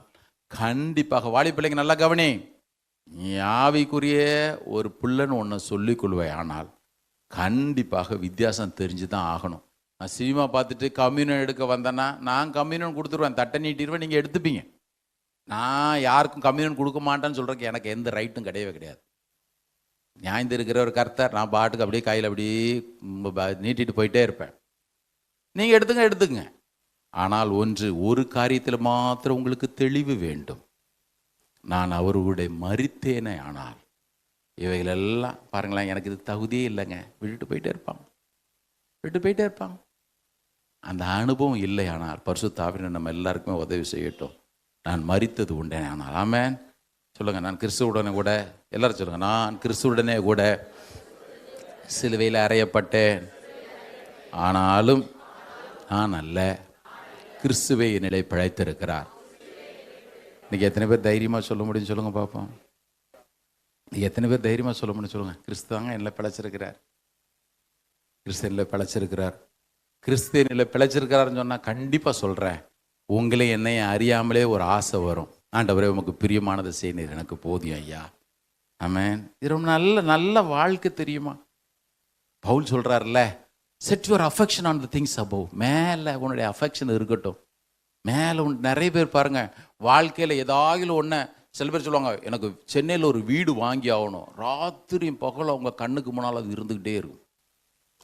கண்டிப்பாக வாலி பிள்ளைங்க நல்லா கவனி, ஆவிக்குரிய ஒரு பிள்ளைன்னு ஒன்று சொல்லிக்கொள்வேன். ஆனால் கண்டிப்பாக வித்தியாசம் தெரிஞ்சு தான் ஆகணும். நான் சினிமா பார்த்துட்டு கம்யூனியன் எடுக்க வந்தேன்னா, நான் கம்யூனியன் கொடுத்துருவேன், தட்டை நீட்டிடுவேன், நீங்கள் எடுத்துப்பீங்க. நான் யாருக்கும் கம்யூனியன் கொடுக்க மாட்டேன்னு சொல்கிறதுக்கு எனக்கு எந்த ரைட்டும் கிடையவே கிடையாது. நியாயந்து இருக்கிற ஒரு கர்த்தர், நான் பாட்டுக்கு அப்படியே கையில் அப்படியே நீட்டிட்டு போயிட்டே இருப்பேன். நீங்கள் எடுத்துங்க. ஆனால் ஒரு காரியத்தில் மாத்திரம் உங்களுக்கு தெளிவு வேண்டும். நான் அவர்களுடைய மரித்தேனே ஆனால், இவைகளெல்லாம் பாருங்களேன், எனக்கு இது தகுதியே இல்லைங்க, விட்டுட்டு போயிட்டே இருப்பாங்க. அந்த அனுபவம் இல்லை. ஆனால் பரிசுத்த ஆவியானவர் நம்ம எல்லாருக்குமே உதவி செய்யட்டும். நான் மரித்தது உண்டே ஆனால். ஆமென். சொல்லுங்க, நான் கிறிஸ்துவுடனே கூட. எல்லாரும் சொல்லுங்க, நான் கிறிஸ்துவுடனே கூட சிலுவையில் அறையப்பட்டேன், ஆனாலும் நான் அல்ல, கிறிஸ்துவே என்னிலே பிழைத்திருக்கிறார். இன்னைக்கு எத்தனை பேர் தைரியமாக சொல்ல முடியும் சொல்லுங்க பார்ப்போம். இன்னைக்கு எத்தனை பேர் தைரியமாக சொல்ல முடியும் சொல்லுங்க, கிறிஸ்து தாங்க என்னில் பிழைச்சிருக்கிறார், கிறிஸ்து என்னில் பிழைச்சிருக்கிறார், கிறிஸ்து என்னில் பிழைச்சிருக்கிறாருன்னு சொன்னால் கண்டிப்பாக சொல்கிறேன், உங்களே என்னைய அறியாமலே ஒரு ஆசை வரும். ஆண்டவரே உமக்கு பிரியமானதை செய்ய எனக்கு போதியம் ஐயா. ஆமென். இது ரொம்ப நல்ல நல்ல வாழ்க்கை தெரியுமா? பவுல் சொல்றாருல்ல, set your affection on the things above. மேலே உன்னுடைய அஃபெக்ஷன் இருக்கட்டும். மேலே நிறைய பேர் பாருங்க, வாழ்க்கையில் ஏதாவது ஒன்று. சில பேர் சொல்லுவாங்க, எனக்கு சென்னையில் ஒரு வீடு வாங்கி ஆகணும். ராத்திரியும் பகலும் அவங்க கண்ணுக்கு முன்னால் அது இருந்துக்கிட்டே இருக்கும்.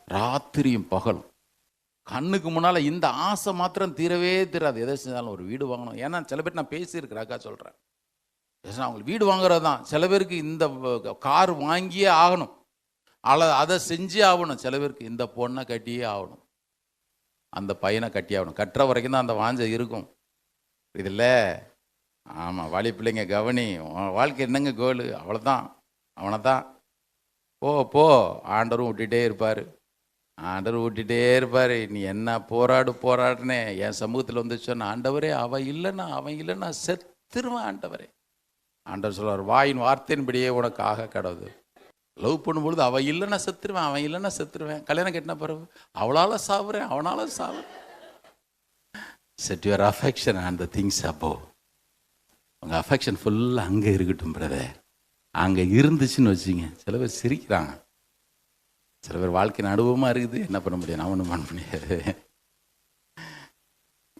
ராத்திரியும் பகலும் கண்ணுக்கு முன்னால் இந்த ஆசை மாத்திரம் தீரவே தீராது. எதை செஞ்சாலும் ஒரு வீடு வாங்கணும். ஏன்னா சில பேர் நான் பேசியிருக்கிறேன், அக்கா சொல்கிறேன், அவங்களுக்கு வீடு வாங்குறது தான். சில பேருக்கு இந்த கார் வாங்கியே ஆகணும், அதை செஞ்சே ஆகணும். சில பேருக்கு இந்த பொண்ணை கட்டியே ஆகணும், அந்த பையனை கட்டி ஆகணும். கட்டுற வரைக்கும் தான் அந்த வாஞ்சை இருக்கும். இதில் ஆமாம், வாலி பிள்ளைங்க கவனி, வாழ்க்கை என்னங்க கோல், அவ்வளோதான், அவனை தான் போ போ. ஆண்டவரும் விட்டுட்டே இருப்பார், ஆண்டவர் விட்டுட்டே இருப்பார். நீ என்ன போராடுனே என் சமூகத்தில் வந்து சொன்ன, ஆண்டவரே அவன் இல்லைன்னா செத்துருவேன் ஆண்டவரே. ஆண்டவர் சொல்வார், வாயின் வார்த்தையின்படியே உனக்கு ஆக கடவுது. லவ் பண்ணும்பொழுது அவன் இல்லைன்னா செத்துருவேன், கல்யாணம் கட்டின பிறகு அவளால் சாவுறேன், அவனால சாவுறேன். Set your affection on the things above. உங்கள் அஃபெக்ஷன் ஃபுல்லாக அங்கே இருக்கட்டும் பிரதர். அங்கே இருந்துச்சுன்னு வச்சுங்க. சில பேர் சிரிக்கிறாங்க, சில பேர் வாழ்க்கையின் அனுபவமாக இருக்குது, என்ன பண்ண முடியும், நான் ஒன்றும் பண்ண முடியாது.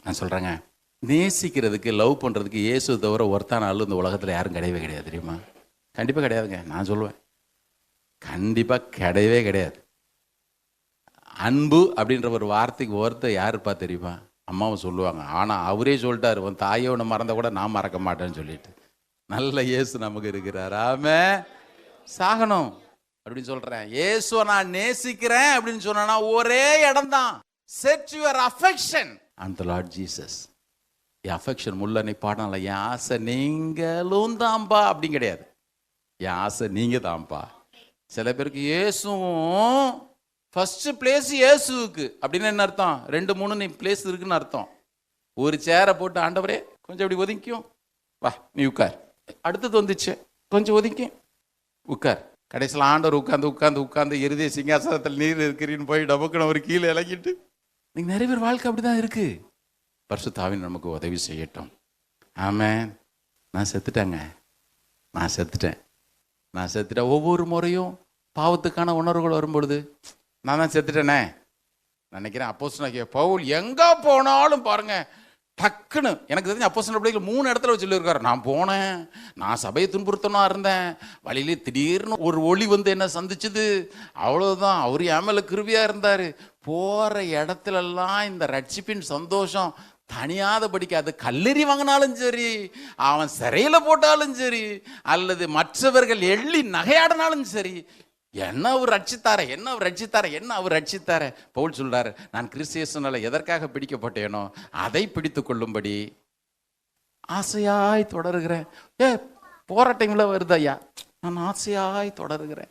நான் சொல்கிறேங்க, நேசிக்கிறதுக்கு லவ் பண்ணுறதுக்கு இயேசு தவிர ஒருத்தான ஆள் இந்த உலகத்தில் யாரும் கிடையவே கிடையாது தெரியுமா? கண்டிப்பாக கிடையாதுங்க. நான் சொல்லுவேன், கண்டிப்பாக கிடையவே கிடையாது. அன்பு அப்படின்ற ஒரு வார்த்தைக்கு ஒருத்தர் யாருப்பா தெரியுமா? அம்மாவும் சொல்லுவாங்க. ஆனால் அவரே சொல்லிட்டார், உன் தாயை ஒன்று மறந்த கூட நான் மறக்க மாட்டேன்னு சொல்லிட்டு. நல்ல இயேசு நமக்கு இருக்கிறார். ஆமென். சாகணும் அப்படின்னு சொல்றேன், இயேசுவை நான் நேசிக்கிறேன் அப்படின்னு சொன்னா ஒரே இடம் தான். Set your affection on the Lord Jesus. என் அஃபெக்ஷன் முள்ளனை பாடல, என் ஆசை நீங்களும் தான்பா அப்படின்னு கிடையாது, என் ஆசை நீங்க தான்பா. சில பேருக்கு இயேசுவும் ஃபர்ஸ்ட் பிளேஸ் இயேசுவுக்கு அப்படின்னு என்ன அர்த்தம்? 2-3 நீ பிளேஸ் இருக்குன்னு அர்த்தம். ஒரு சேரை போட்டு, ஆண்டவரே கொஞ்சம் அப்படி ஒதுக்கியும், வா நீ உட்கார். அடுத்தது வந்துச்சு, கொஞ்சம் ஒதுக்கியும் உட்கார். கடைசியில் ஆண்டவர் உட்காந்து இருதய சிங்காசனத்தில் நீர் இருக்கிறீன்னு போய் டபக்குன்னு ஒரு கீழே இறங்கிட்டு. நீங்கள் நிறைய பேர் வாழ்க்கை அப்படி தான் இருக்கு. பரிசுத்த ஆவியானவர் நமக்கு உதவி செய்யட்டும். ஆமென். நான் செத்துட்டேன். ஒவ்வொரு முறையும் பாவத்துக்கான உணர்வுகள் வரும்பொழுது நான் தான் செத்துட்டேனே நினைக்கிறேன். அப்போஸ்தலனாகிய பவுல் எங்கே போனாலும் பாருங்க, டக்குன்னு எனக்கு தெரிஞ்ச அப்போஸ்தலர் பிள்ளைகள் 3 இடத்துல சொல்லியிருக்காரு. நான் போனேன், நான் சபையை துன்புறுத்தனா இருந்தேன், வழியிலே திடீர்னு ஒரு ஒளி வந்து என்ன சந்திச்சுது, அவ்வளோதான். அவர் என் மேலே கிருபையாக இருந்தார். போகிற இடத்துலலாம் இந்த ரட்சிப்பின் சந்தோஷம் தனியாத படிக்காது. கல்லெறி வாங்கினாலும் சரி, அவன் சிறையில் போட்டாலும் சரி, அல்லது மற்றவர்கள் எள்ளி நகையாடினாலும் சரி, என்ன அவர் ரட்சித்தார. பவுல் சொல்றாரு, நான் கிறிஸ்து இயேசுனால எதற்காக பிடிக்கப்பட்டேனோ அதை பிடித்து கொள்ளும்படி ஆசையாய் தொடருகிறேன். போற டைம்ல வருது ஐயா, நான் ஆசையாய் தொடருகிறேன்.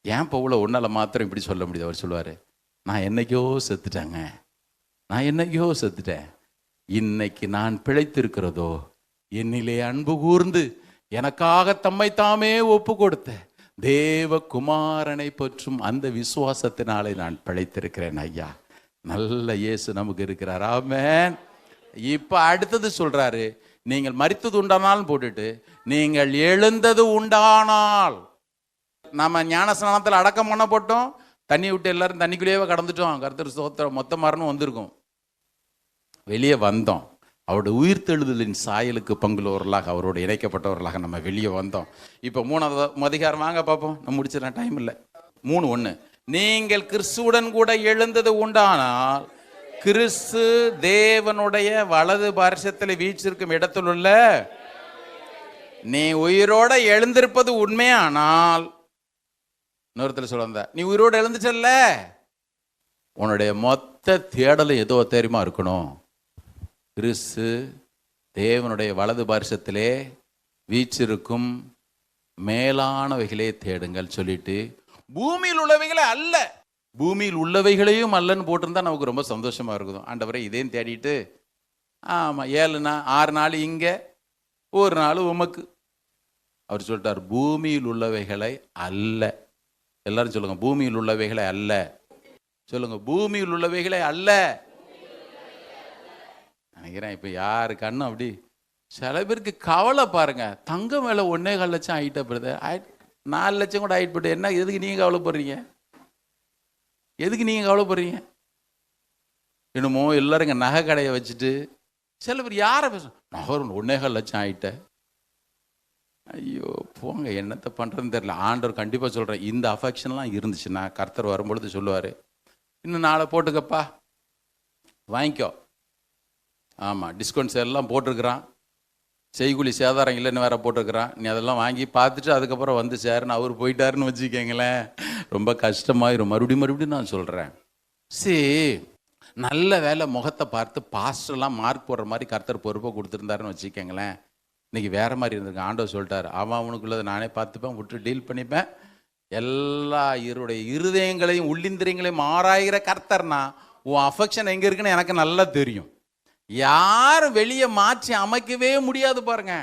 ஏன் பவுல உன்னால மாத்திரம் இப்படி சொல்ல முடியுது? அவர் சொல்லுவாரு, நான் என்னைக்கோ செத்துட்டேன். இன்னைக்கு நான் பிழைத்திருக்கிறதோ என்னிலே அன்பு கூர்ந்து எனக்காக தம்மை தாமே ஒப்பு கொடுத்த தேவகுமாரனை பற்றும் அந்த விசுவாசத்தினாலே நான் பிழைத்திருக்கிறேன் ஐயா. நல்ல இயேசு நமக்கு இருக்கிறார். ஆமென். இப்ப அடுத்தது சொல்றாரு, நீங்கள் மரித்தது உண்டானாலும் போட்டுட்டு நீங்கள் எழுந்தது உண்டானால். நாம ஞானஸ்நானத்தில் அடக்கம் பண்ணப்பட்டோம், தண்ணி விட்டு எல்லாரும் தண்ணிக்குள்ளேயே கடந்துட்டோம். கர்த்தர் ஸ்தோத்திரம், மொத்த மரணம் வந்திருக்கும். வெளியே வந்தோம், அவருடைய உயிர்த்தெழுதலின் சாயலுக்கு பங்குள்ளவர்களாக, அவரோடு இணைக்கப்பட்டவர்களாக நம்ம வெளியே வந்தோம். இப்போ 3ஆவது அதிகாரம் வாங்க பார்ப்போம். நம்ம முடிச்சிடலாம், டைம் இல்லை. 3:1, நீங்கள் கிறிஸ்துவுடன் கூட எழுந்தது உண்டானால் கிறிஸ்து தேவனுடைய வலது பார்சத்தில் வீற்றிருக்கும் இடத்தில் உள்ள நீ உயிரோட எழுந்திருப்பது உண்மையானால், இன்னொருத்தர் சொல்ல, நீ உயிரோடு எழுந்துச்சல்ல, உன்னுடைய மொத்த தேடலும் ஏதோ தெரியுமா இருக்கணும், கிறிஸ்து தேவனுடைய வலது பார்சத்திலே வீச்சிருக்கும் மேலானவைகளே தேடுங்கள் சொல்லிட்டு, பூமியில் உள்ளவைகளே அல்ல, பூமியில் உள்ளவைகளையும் அல்லன்னு போட்டிருந்தா நமக்கு ரொம்ப சந்தோஷமா இருக்கும். ஆண்டவரை இதையும் தேடிட்டு, ஆமாம் 6 நாள் இங்கே, ஒரு நாள் உமக்கு. அவர் சொல்லிட்டார், பூமியில் உள்ளவைகளை அல்ல. எல்லாரும் சொல்லுங்க, பூமியில் உள்ளவைகளை அல்ல. சொல்லுங்க, பூமியில் உள்ளவைகளை அல்ல. நினைக்கிறேன் இப்போ யாரு கண்ணும் அப்படி, சில பேருக்கு கவலை பாருங்க, தங்கம் மேலே 1.25 லட்சம் ஆகிட்டப்படுது, 4 லட்சம் கூட ஆகிட்டு, என்ன எதுக்கு நீங்கள் கவலைப்படுறீங்க? எதுக்கு நீங்கள் கவலைப்படுறீங்க? என்னமோ எல்லாரும் இங்கே நகை கடையை வச்சுட்டு, சில பேர் யாரை பேச, நகர் 1.25 லட்சம் ஆகிட்ட, ஐயோ போங்க, என்னத்தை பண்ணுறதுன்னு தெரியல. ஆண்டவர் கண்டிப்பாக சொல்கிறேன், இந்த அஃபெக்ஷன்லாம் இருந்துச்சுன்னா கர்த்தர் வரும்பொழுது சொல்லுவார், இன்னும் நாளை போட்டுக்கப்பா, வாங்கிக்கோ. ஆமாம், டிஸ்கவுண்ட்ஸ் எல்லாம் போட்டிருக்கிறான், செய்கூலி சேதாரம் இல்லைன்னு வேற போட்டிருக்கிறான், நீ அதெல்லாம் வாங்கி பார்த்துட்டு அதுக்கப்புறம் வந்து சேருன்னு அவர் போயிட்டாருன்னு வச்சுக்கங்களேன், ரொம்ப கஷ்டமாயிரும். மறுபடியும் நான் சொல்கிறேன், நல்ல வேலை முகத்தை பார்த்து பாஸ்டர்லாம் மார்க் போடுற மாதிரி கர்த்தர் பொறுப்பை கொடுத்துருந்தாருன்னு வச்சுக்கங்களேன், இன்னைக்கு வேற மாதிரி இருந்திருக்கு. ஆண்டவர் சொல்லிட்டார், அவனுக்குள்ளதை நானே பார்த்துப்பேன், விட்டு டீல் பண்ணிப்பேன், எல்லா இருதயங்களையும் உள்ளிந்திரியங்களையும் ஆராய்கிற கர்த்தர்னா உன் அஃபெக்ஷன் எங்கே இருக்குன்னு எனக்கு நல்லா தெரியும். யாரும் வெளியே மாற்றி அமைக்கவே முடியாது பாருங்க.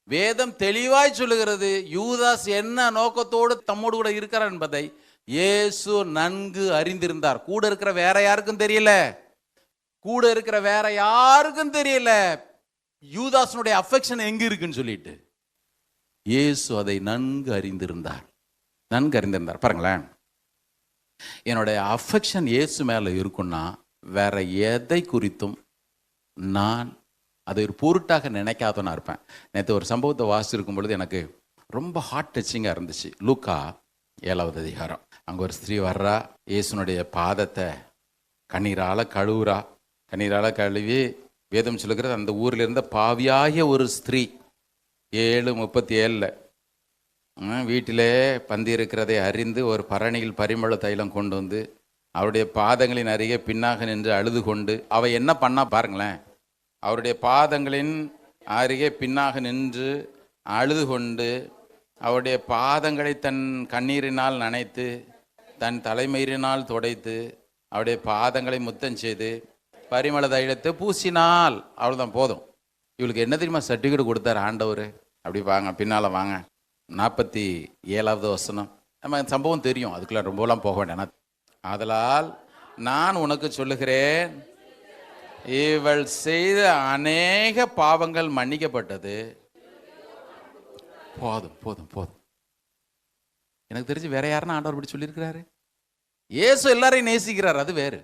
வேதம் தெளிவாய் சொல்லுகிறது, யூதாஸ் என்ன நோக்கத்தோடு தம்மோடு கூட இருக்கிறார் என்பதை இயேசு நன்கு அறிந்திருந்தார். கூட இருக்கிற வேற யாருக்கும் தெரியல, கூட இருக்கிற வேற யாருக்கும் தெரியல யூதாஸனுடைய அஃபெக்ஷன் எங்க இருக்குன்னு சொல்லிட்டு. இயேசு அதை நன்கு அறிந்திருந்தார். பாருங்களேன், என்னுடைய அஃபெக்ஷன் இயேசு மேல இருக்குன்னா வேற எதை குறித்தும் நான் அதை ஒரு பொருட்டாக நினைக்காதவனா இருப்பேன். நேற்று ஒரு சம்பவத்தை வாசிச்சிருக்கும் பொழுது எனக்கு ரொம்ப ஹார்ட் டச்சிங்காக இருந்துச்சு. லூக்கா 7வது அதிகாரம். அங்கே ஒரு ஸ்திரீ வர்றா, இயேசுனுடைய பாதத்தை கண்ணீரால் கழுவி, வேதம் சொல்லுகிறது அந்த ஊரில் இருந்த பாவியாகிய ஒரு ஸ்திரீ 7:37 வீட்டிலே பந்தி இருக்கிறதை அறிந்து ஒரு பரணியில் பரிமள தைலம் கொண்டு வந்து அவருடைய பாதங்களின் அருகே பின்னாக நின்று அழுது கொண்டு, அவ என்ன பண்ணா பாருங்களேன், அவருடைய பாதங்களின் அருகே பின்னாக நின்று அழுது கொண்டு அவருடைய பாதங்களை தன் கண்ணீரினால் நனைத்து தன் தலைமயிரினால் துடைத்து அவருடைய பாதங்களை முத்தம் செய்து பரிமள தைலத்தை பூசினால். அவ்வளோதான், போதும். இவளுக்கு என்ன தெரியுமா சர்டிஃபிகேட் கொடுத்தார் ஆண்டவர்? அப்படி வாங்க, பின்னால் வாங்க. 47வது வசனம். நம்ம சம்பவம் தெரியும், அதுக்குள்ள ரொம்பலாம் போக வேண்டாம். ஆதலால் நான் உனக்கு சொல்லுகிறேன், இவள் செய்த அநேக பாவங்கள் மன்னிக்கப்பட்டது. போதும். எனக்கு தெரிஞ்சு வேற யாருன்னா ஆண்டவர் இப்படி சொல்லியிருக்கிறாரு? இயேசு எல்லாரையும் நேசிக்கிறார், அது வேறு.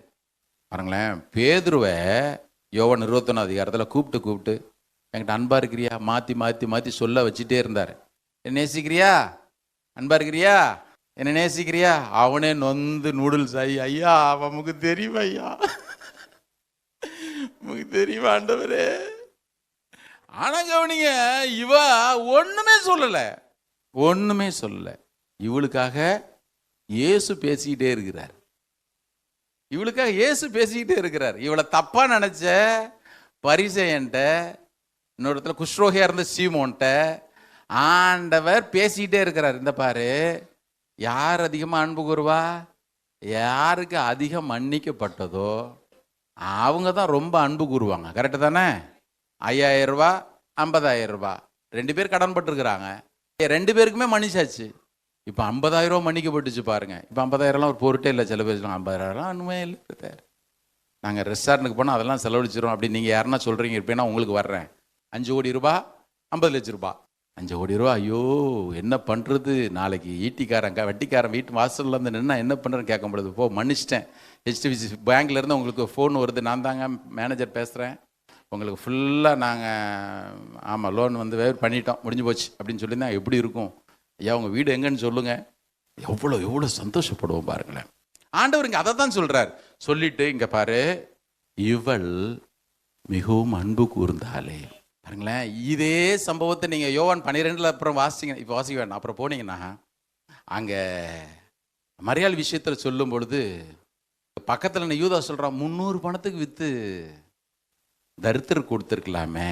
பாருங்களேன், பேதுருவை யோவான் 21 அதிகாரத்தில் கூப்பிட்டு என்கிட்ட அன்பா இருக்கிறியா மாற்றி சொல்ல வச்சுட்டே இருந்தார். என்ன நேசிக்கிறியா, அன்பா இருக்கிறியா, என்ன நேசிக்கிறியா? அவனே நொந்து நூடுல்ஸ் ஆகி, ஐயா அவனுக்கு தெரியும், ஐயா நமக்கு தெரியும் ஆண்டவரே. ஆனா கவனிங்க, இவ ஒண்ணுமே சொல்லல. இவளுக்காக இயேசு பேசிக்கிட்டே இருக்கிறார். இவளை தப்பா நினைச்ச பரிசேயன்ட்ட, இன்னொருத்துல குஷ்ரோகியா இருந்த சீமோன்ட்ட ஆண்டவர் பேசிக்கிட்டே இருக்கிறார். இந்த பாரு, யார் அதிகமா அன்பு கூறுவா, யாருக்கு அதிகம் மன்னிக்கப்பட்டதோ அவங்க தான் ரொம்ப அன்பு கூறுவாங்க. கரெக்டு தானே? 5000 ரூபாய் 50,000 ரூபாய் 2 பேர் கடன் பட்டுருக்குறாங்க, 2 பேருக்குமே மன்னிச்சாச்சு. இப்போ 50,000 ரூபா மன்னிக்கப்பட்டுச்சு பாருங்க. இப்போ 50,000லாம் ஒரு பொருட்டே இல்லை. சில பேர் 50,000லாம் ஒன்றுமே இல்லை, நாங்கள் ரெஸ்டாரண்ட்டுக்கு போனால் அதெல்லாம் செலவழிச்சிடும் அப்படி நீங்கள் யாருன்னா சொல்கிறீங்க இருப்பேன்னா உங்களுக்கு வர்றேன். 5 கோடி ரூபாய் 50 லட்சம் ரூபாய் 5 கோடி ரூபா. ஐயோ என்ன பண்ணுறது, நாளைக்கு வட்டிக்காரன் வீட்டு வாசலில் இருந்து நின்னா என்ன பண்ணுறேன்னு கேட்க முடியாது. போ மன்னிச்சிட்டேன், HDFC பேங்க்லேருந்து உங்களுக்கு ஃபோன் வருது, நான் தாங்க மேனேஜர் பேசுகிறேன், உங்களுக்கு ஃபுல்லாக நாங்கள் லோன் வேர் பண்ணிட்டோம், முடிஞ்சு போச்சு அப்படின்னு சொல்லியிருந்தேன். எப்படி இருக்கும் ஐயா, உங்கள் வீடு எங்கன்னு சொல்லுங்கள், எவ்வளோ சந்தோஷப்படுவோம் பாருங்களேன். ஆண்டவர் இங்கே அதை தான் சொல்கிறார். சொல்லிட்டு இங்கே பாரு, இவள் மிகவும் அன்பு கூர்ந்தாலே. பாருங்களேன், இதே சம்பவத்தை நீங்கள் யோவான் 12 அப்புறம் வாசிங்க. இப்போ வாசிக்க வேண்டாம், அப்புறம் போனீங்கன்னா அங்கே மரியாள் விஷயத்தில் சொல்லும் பொழுது பக்கத்தில் யூதா சொல்கிறான், 300 பணத்துக்கு விற்று தரித்திரம் கொடுத்துருக்கலாமே,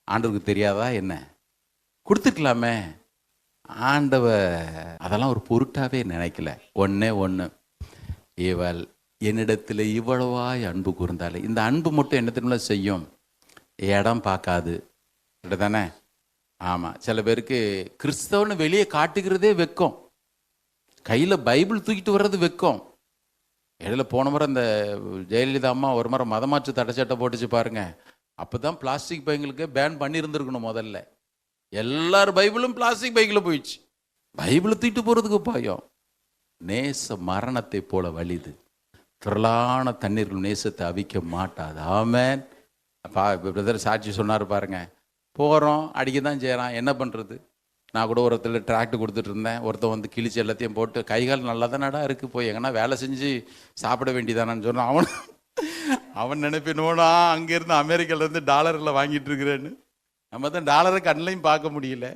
ஆண்டவருக்கு தெரியாதா என்ன? கொடுத்துருக்கலாமே. ஆண்டவர் அதெல்லாம் ஒரு பொருட்டாவே நினைக்கல. ஒன்னே ஒன்று, இவள் என்னிடத்தில் இவ்வளவாய் அன்பு கூர்ந்தாலே. இந்த அன்பு மட்டும் என்ன திரும்ப செய்யும்? இடம் பார்க்காது, தானே? ஆமாம். சில பேருக்கு கிறிஸ்தவன்னு வெளியே காட்டுகிறதே வெக்கம், கையில் பைபிள் தூக்கிட்டு வர்றது வெக்கம். இடையில போன முறை இந்த ஜெயலலிதா அம்மா ஒரு முறை மதமாற்று தடைச்சட்டை போட்டுச்சு பாருங்க. அப்போ தான் பிளாஸ்டிக் பைங்களுக்கு பேன் பண்ணியிருந்துருக்கணும். முதல்ல எல்லார் பைபிளும் பிளாஸ்டிக் பைக்கில் போயிடுச்சு. பைபிளை தூக்கிட்டு போகிறதுக்கு பயம். நேச மரணத்தை போல வலிது, திரளான தண்ணீர்கள் நேசத்தை அவிக்க மாட்டாது. ஆமேன். அப்பா பிரதர் சாட்சி சொன்னார் பாருங்க. போகிறோம், அடிக்க தான் செய்கிறான், என்ன பண்ணுறது? நான் கூட ஒருத்தர் டிராக்டர் கொடுத்துட்டு இருந்தேன். ஒருத்தன் வந்து கிழிச்சு எல்லாத்தையும் போட்டு, கைகால் நல்லா தானடா இருக்குது, போய் எங்கன்னா வேலை செஞ்சு சாப்பிட வேண்டியதானான்னு சொன்னான். அவன் நினைப்பினோடா அங்கேருந்து அமெரிக்காவிலேருந்து டாலரில் வாங்கிட்டு இருக்கிறேன்னு. நம்ம தான் டாலரை கண்ணிலையும் பார்க்க முடியல.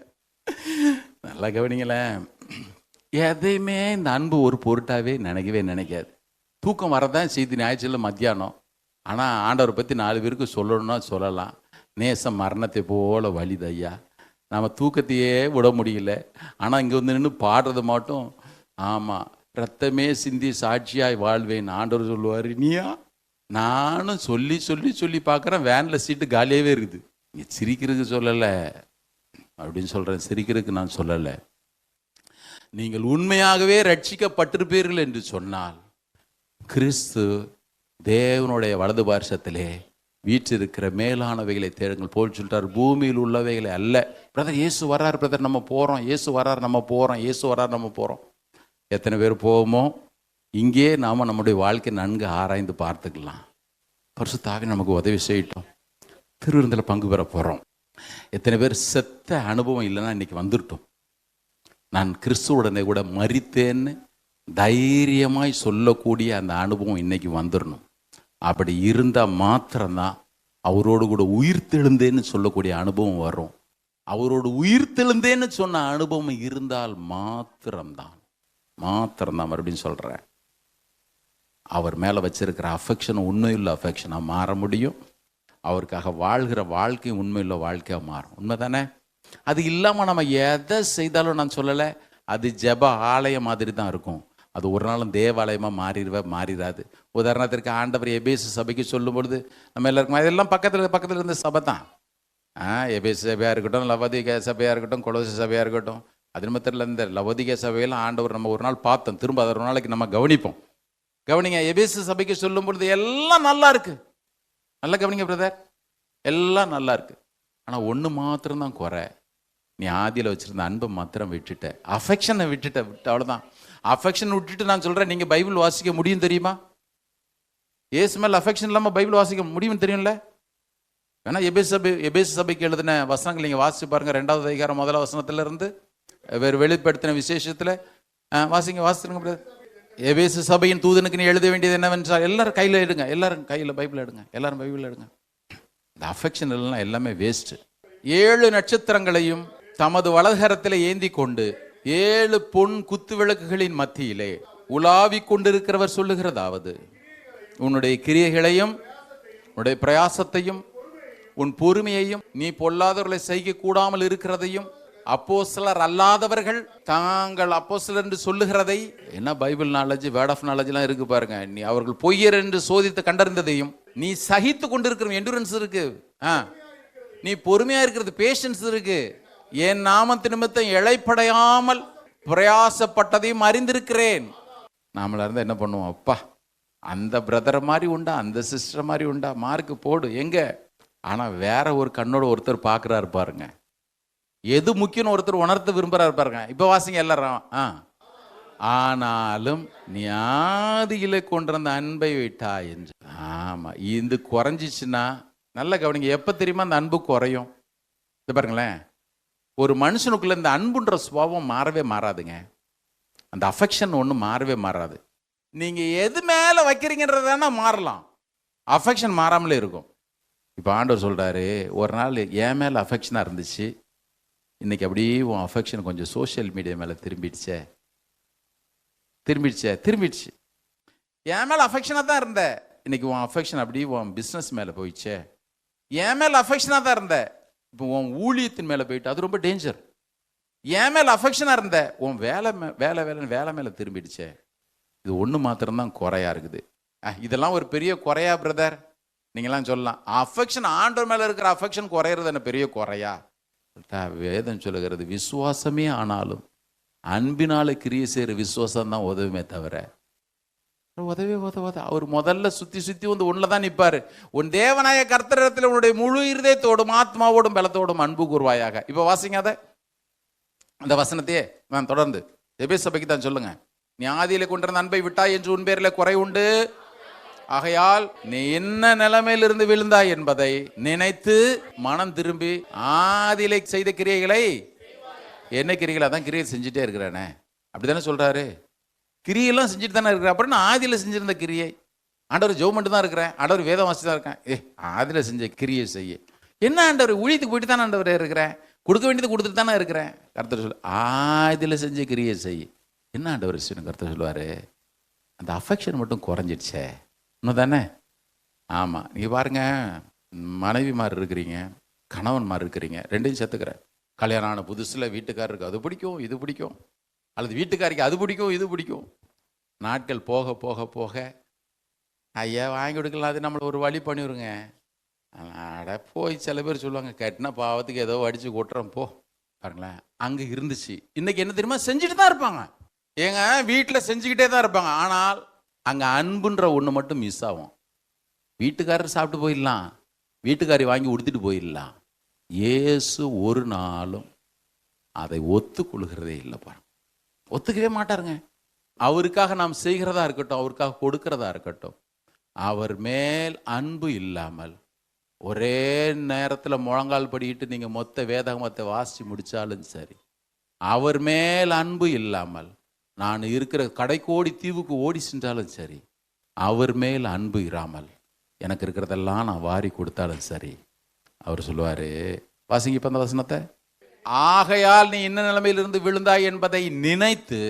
நல்லா கவனிங்களேன். எதையுமே இந்த அன்பு ஒரு பொருட்டாவே நினைக்காது. தூக்கம் வரதான் செய்தி ஞாயிற்றுல மத்தியானம். ஆனால் ஆண்டவரை பற்றி 4 பேருக்கு சொல்லணும்னா சொல்லலாம். நேசம் மரணத்தை போல வலிது ஐயா. நம்ம தூக்கத்தையே விட முடியல. ஆனால் இங்கே வந்து நின்று பாடுறது மட்டும், ஆமாம், ரத்தமே சிந்தி சாட்சியாய் வாழ்வேன் ஆண்டவர் சொல்லுவார். நீயா? நானும் சொல்லி சொல்லி சொல்லி பார்க்குறேன், வேனில் சீட்டு காலியாகவே இருக்குது. நீ சிரிக்கிறதுக்கு சொல்லலை அப்படின்னு சொல்கிறேன், சிரிக்கிறதுக்கு நான் சொல்லலை. நீங்கள் உண்மையாகவே ரட்சிக்கப்பட்டிருப்பீர்கள் என்று சொன்னால், கிறிஸ்து தேவனுடைய வலது பார்சத்திலே வீற்றிருக்கிற மேலானவைகளை தேடுங்கள் போல் சொல்லிட்டார், பூமியில் உள்ளவைகளை அல்ல. பிரதர் இயேசு வர்றார், பிரதர் நம்ம போகிறோம், இயேசு வர்றார் நம்ம போகிறோம், இயேசு வர்றார் நம்ம போகிறோம். எத்தனை பேர் போவோமோ? இங்கே நாம் நம்முடைய வாழ்க்கை நன்கு ஆராய்ந்து பார்த்துக்கலாம். பரிசுத்த ஆவி நமக்கு உதவி செய்யட்டும். திருவிருந்தில் பங்கு பெற போகிறோம். எத்தனை பேர் செத்த அனுபவம் இல்லைன்னா இன்னைக்கு வந்துட்டோம். நான் கிறிஸ்துவுடனே கூட மரித்தேன்னு தைரியமாய் சொல்லக்கூடிய அந்த அனுபவம் இன்னைக்கு வந்துடணும். அப்படி இருந்தால் மாத்திரம்தான் அவரோடு கூட உயிர்த்தெழுந்தேன்னு சொல்லக்கூடிய அனுபவம் வரும். அவரோடு உயிர்த்தெழுந்தேன்னு சொன்ன அனுபவம் இருந்தால் மாத்திரம்தான் மறுபடியும் சொல்கிறேன், அவர் மேலே வச்சிருக்கிற அஃபெக்ஷன் உண்மையுள்ள அஃபெக்ஷனாக மாற முடியும். அவருக்காக வாழ்கிற வாழ்க்கை உண்மையுள்ள வாழ்க்கையாக மாறும். உண்மை தானே? அது இல்லாமல் நம்ம எதை செய்தாலும், நான் சொல்லலை, அது ஜெப ஆலயம் மாதிரி தான் இருக்கும். அது ஒரு நாளும் தேவாலயமாக மாறிடாது. உதாரணத்திற்கு ஆண்டவர் எபேசு சபைக்கு சொல்லும் பொழுது நம்ம எல்லாருக்கும் அதெல்லாம் பக்கத்தில் இருந்த சபை தான். எபேசு சபையாக இருக்கட்டும், லவோதிகேயா சபையாக இருக்கட்டும், கொலோசி சபையாக இருக்கட்டும். அது மாத்திரம் இந்த லவோதிகேயா சபையெல்லாம் ஆண்டவர் நம்ம ஒரு நாள் பார்த்தோம். திரும்ப அதை ஒரு நாளைக்கு நம்ம கவனிப்போம். கவனிங்க, எபேசு சபைக்கு சொல்லும் பொழுது எல்லாம் நல்லா இருக்கு. நல்லா கவனிங்க பிரதர், எல்லாம் நல்லா இருக்கு. ஆனால் ஒன்று மாத்திரம்தான் குறை. நீ ஆதியில் வச்சிருந்த அன்பை மாத்திரம் விட்டுட்ட, அஃபெக்ஷனை விட்டுட்ட. அவ்வளோதான். அஃபெக்ஷன் விட்டுட்டு நான் சொல்கிறேன், நீங்கள் பைபிள் வாசிக்க முடியும் தெரியுமா? ஏசு மேல் அஃபெக்ஷன் இல்லாமல் பைபிள் வாசிக்க முடியும் தெரியும்ல? வேணா எபேசு சபைக்கு எழுதின வசனங்கள் நீங்கள் வாசிச்சு பாருங்க. 2வது அதிகாரம் 1 வசனத்திலிருந்து வெளிப்படுத்தின விசேஷத்தில் வாசித்துருங்க. எபேசு சபையின் தூதனுக்கு நீ எழுத வேண்டியது என்னவென்றால், எல்லாரும் கையில் எடுங்க, எல்லாரும் கையில் பைபிள் எடுங்க, எல்லாரும் பைபிள் எடுங்க. இந்த அஃபெக்ஷன் எல்லாம் எல்லாமே வேஸ்ட்டு. 7 நட்சத்திரங்களையும் தமது வலதுகரத்தில் ஏந்தி கொண்டு 7 பொன் குத்து விளக்குகளின் மத்தியிலே உலாவி கொண்டிருக்கிறவர் சொல்லுகிறதாவது, உன்னுடைய கிரியைகளையும் உன்னுடைய பிரயாசத்தையும் உன் பொறுமையையும் நீ பொல்லாதவர்களை செய்ய கூடாமல் இருக்கிறதையும் அப்போஸ்தலர் அல்லாதவர்கள் தாங்கள் அப்போஸ்தலர் என்று சொல்லுகிறதை, என்ன பைபிள் நாலேஜ், வேர்ட் ஆஃப் நாலேஜ்லாம் இருக்கு பாருங்க. நீ அவர்கள் பொய்யர் என்று சோதித்து கண்டறிந்ததையும் நீ சகித்து கொண்டிருக்கிற எண்டுரன்ஸ் இருக்கு, நீ பொறுமையா இருக்கிறது பேஷன்ஸ் இருக்கு, என் நாமத்து நிமித்தம் இளைப்படையாமல் பிரயாசப்பட்டதையும் அறிந்திருக்கிறேன். நாமளா இருந்தா என்ன பண்ணுவோம்? அப்பா அந்த பிரதரை மாதிரி உண்டா, அந்த சிஸ்டர் மாதிரி உண்டா, மார்க்கு போடு எங்க. ஆனா வேற ஒரு கண்ணோட ஒருத்தர் பார்க்கிறாரு பாருங்க. எது முக்கியம் ஒருத்தர் உணர்த்த விரும்புறாரு பாருங்க. இப்ப வாசிங்க எல்லாரும். ஆனாலும் நீ ஆதியிலே கொண்டிருந்த அன்பை விட்டா என்று. ஆமா, இது குறைஞ்சிச்சுன்னா நல்ல கவனிங்க. எப்ப தெரியுமா அந்த அன்பு குறையும்? இது பாருங்களேன், ஒரு மனுஷனுக்குள்ள இந்த அன்புன்ற சுபாவம் மாறவே மாறாதுங்க. அந்த அஃபெக்ஷன் ஒன்றும் மாறவே மாறாது. நீங்க எது மேல வைக்கிறீங்கன்றதானா மாறலாம், அஃபெக்ஷன் மாறாமலே இருக்கும். இப்போ ஆண்டவர் சொல்றாரு, ஒரு நாள் என் மேல அஃபெக்ஷனா இருந்துச்சு, இன்னைக்கு அப்படியே உன் அஃபெக்ஷன் கொஞ்சம் சோஷியல் மீடியா மேல திரும்பிடுச்சு. என் மேல அஃபெக்ஷனா தான் இருந்த, இன்னைக்கு உன் அஃபெக்ஷன் அப்படி உன் பிசினஸ் மேல போயிடுச்சே. என் மேல அஃபெக்ஷனா தான் இருந்த, இப்போ உன் ஊழியத்தின் மேல போயிட்டு, அது ரொம்ப டேஞ்சர். என் மேல அஃபெக்ஷனா இருந்த, உன் வேலை மேல திரும்பிடுச்சே. இது ஒன்று மாத்திரம்தான் குறையா இருக்குது. இதெல்லாம் ஒரு பெரிய குறையா பிரதர்? நீங்களாம் சொல்லலாம், அஃபெக்ஷன் ஆண்டவர் மேல இருக்கிற அஃபெக்ஷன் குறையிறது என்ன பெரிய குறையா? வேதம் சொல்லுகிறது, விசுவாசமே ஆனாலும் அன்பினால கிரியை செய்கிற விசுவாசம் தான் உதவுமே தவிர உதவே உதவாத. அவர் முதல்ல சுத்தி சுத்தி வந்து ஒன்றுதான் நிற்பாரு. உன் தேவனாய கர்த்தரிடத்தில் உன்னுடைய முழு இருதயத்தோடும் ஆத்மாவோடும் பலத்தோடும் அன்பு கூர்வாயாக. இப்போ வாசிங்க அதை, அந்த வசனத்தையே நான் தொடர்ந்து எபேசு சபைக்கு தான் சொல்லுங்க. நீ ஆதியிலே கொண்டிருந்த அன்பை விட்டாய் என்று உன் பேரில் குறை உண்டு, ஆகையால் நீ என்ன நிலைமையிலிருந்து விழுந்தாய் என்பதை நினைத்து மனம் திரும்பி ஆதியிலே செய்த கிரியைகளை, என்ன கிரியைகள்? அதான் கிரியை செஞ்சுட்டே இருக்கிறானே, அப்படித்தானே சொல்றாரு. கிரியெல்லாம் செஞ்சுட்டு தானே இருக்கிறேன். அப்புறம் நான் ஆதியில் செஞ்சிருந்த கிரியை, ஆண்டவர் ஜெபம் தான் இருக்கிறேன், ஆண்டவர் வேதம் வாசி தான் இருக்கேன். ஆதியில் செஞ்ச கிரியை செய்ய என்ன ஆண்டவர்? ஊழியத்துக்கு போயிட்டு தானே ஆண்டவர் இருக்கிறேன், கொடுக்க வேண்டியது கொடுத்துட்டு தானே இருக்கிறேன். கர்த்தர் சொல்லு, ஆதியில் செஞ்ச கிரியை செய்ய என்ன ஆண்டவர் விஷயம்? கர்த்தர் சொல்லுவார், அந்த அஃபெக்ஷன் மட்டும் குறைஞ்சிடுச்சே. இன்னும் தானே? ஆமாம். நீங்கள் பாருங்க, மனைவி மாதிரி இருக்கிறீங்க, கணவன் மாதிரி இருக்கிறீங்க, ரெண்டையும் சேர்த்துக்கிறேன். கல்யாணம் ஆன புதுசில் வீட்டுக்காரருக்கு அது பிடிக்கும் இது பிடிக்கும், அல்லது வீட்டுக்காரிக்கு அது பிடிக்கும் இது பிடிக்கும். நாட்கள் போக போக போக ஐயா வாங்கி கொடுக்கலாம், அது நம்மளை ஒரு வழி பண்ணிவிடுங்க. அட போய் சில பேர் சொல்லுவாங்க, கட்டின பாவத்துக்கு ஏதோ அடித்து கொட்டுறோம் போ. பாருங்களேன், அங்கே இருந்துச்சு. இன்னைக்கு என்ன தெரியுமா? செஞ்சுட்டு தான் இருப்பாங்க. ஏங்க வீட்டில் செஞ்சுக்கிட்டே தான் இருப்பாங்க, ஆனால் அங்கே அன்புன்ற ஒன்று மட்டும் மிஸ் ஆகும். வீட்டுக்காரர் சாப்பிட்டு போயிடலாம், வீட்டுக்காரி வாங்கி உடுத்திட்டு போயிடலாம். இயேசு ஒரு நாளும் அதை ஒத்துக்கொள்கிறதே இல்லை. பாருங்க, ஒத்துக்கவே மாட்டாருங்க. அவருக்காக நாம் செய்கிறதா இருக்கட்டும், அவருக்காக கொடுக்கிறதா இருக்கட்டும், அவர் மேல் அன்பு இல்லாமல் ஒரே நேரத்தில் முழங்கால் படிக்கிட்டு நீங்கள் மொத்த வேதகமத்தை வாசித்து முடித்தாலும் சரி, அவர் மேல் அன்பு இல்லாமல் நான் இருக்கிற கடைக்கோடி தீவுக்கு ஓடி சென்றாலும் சரி, அவர் மேல் அன்பு இராமல் எனக்கு இருக்கிறதெல்லாம் நான் வாரி கொடுத்தாலும் சரி, அவர் சொல்லுவார். வாசிங்க இப்போ அந்த வசனத்தை. ஆகையால் நீ என்ன நிலைமையிலிருந்து விழுந்தாய் என்பதை நினைத்து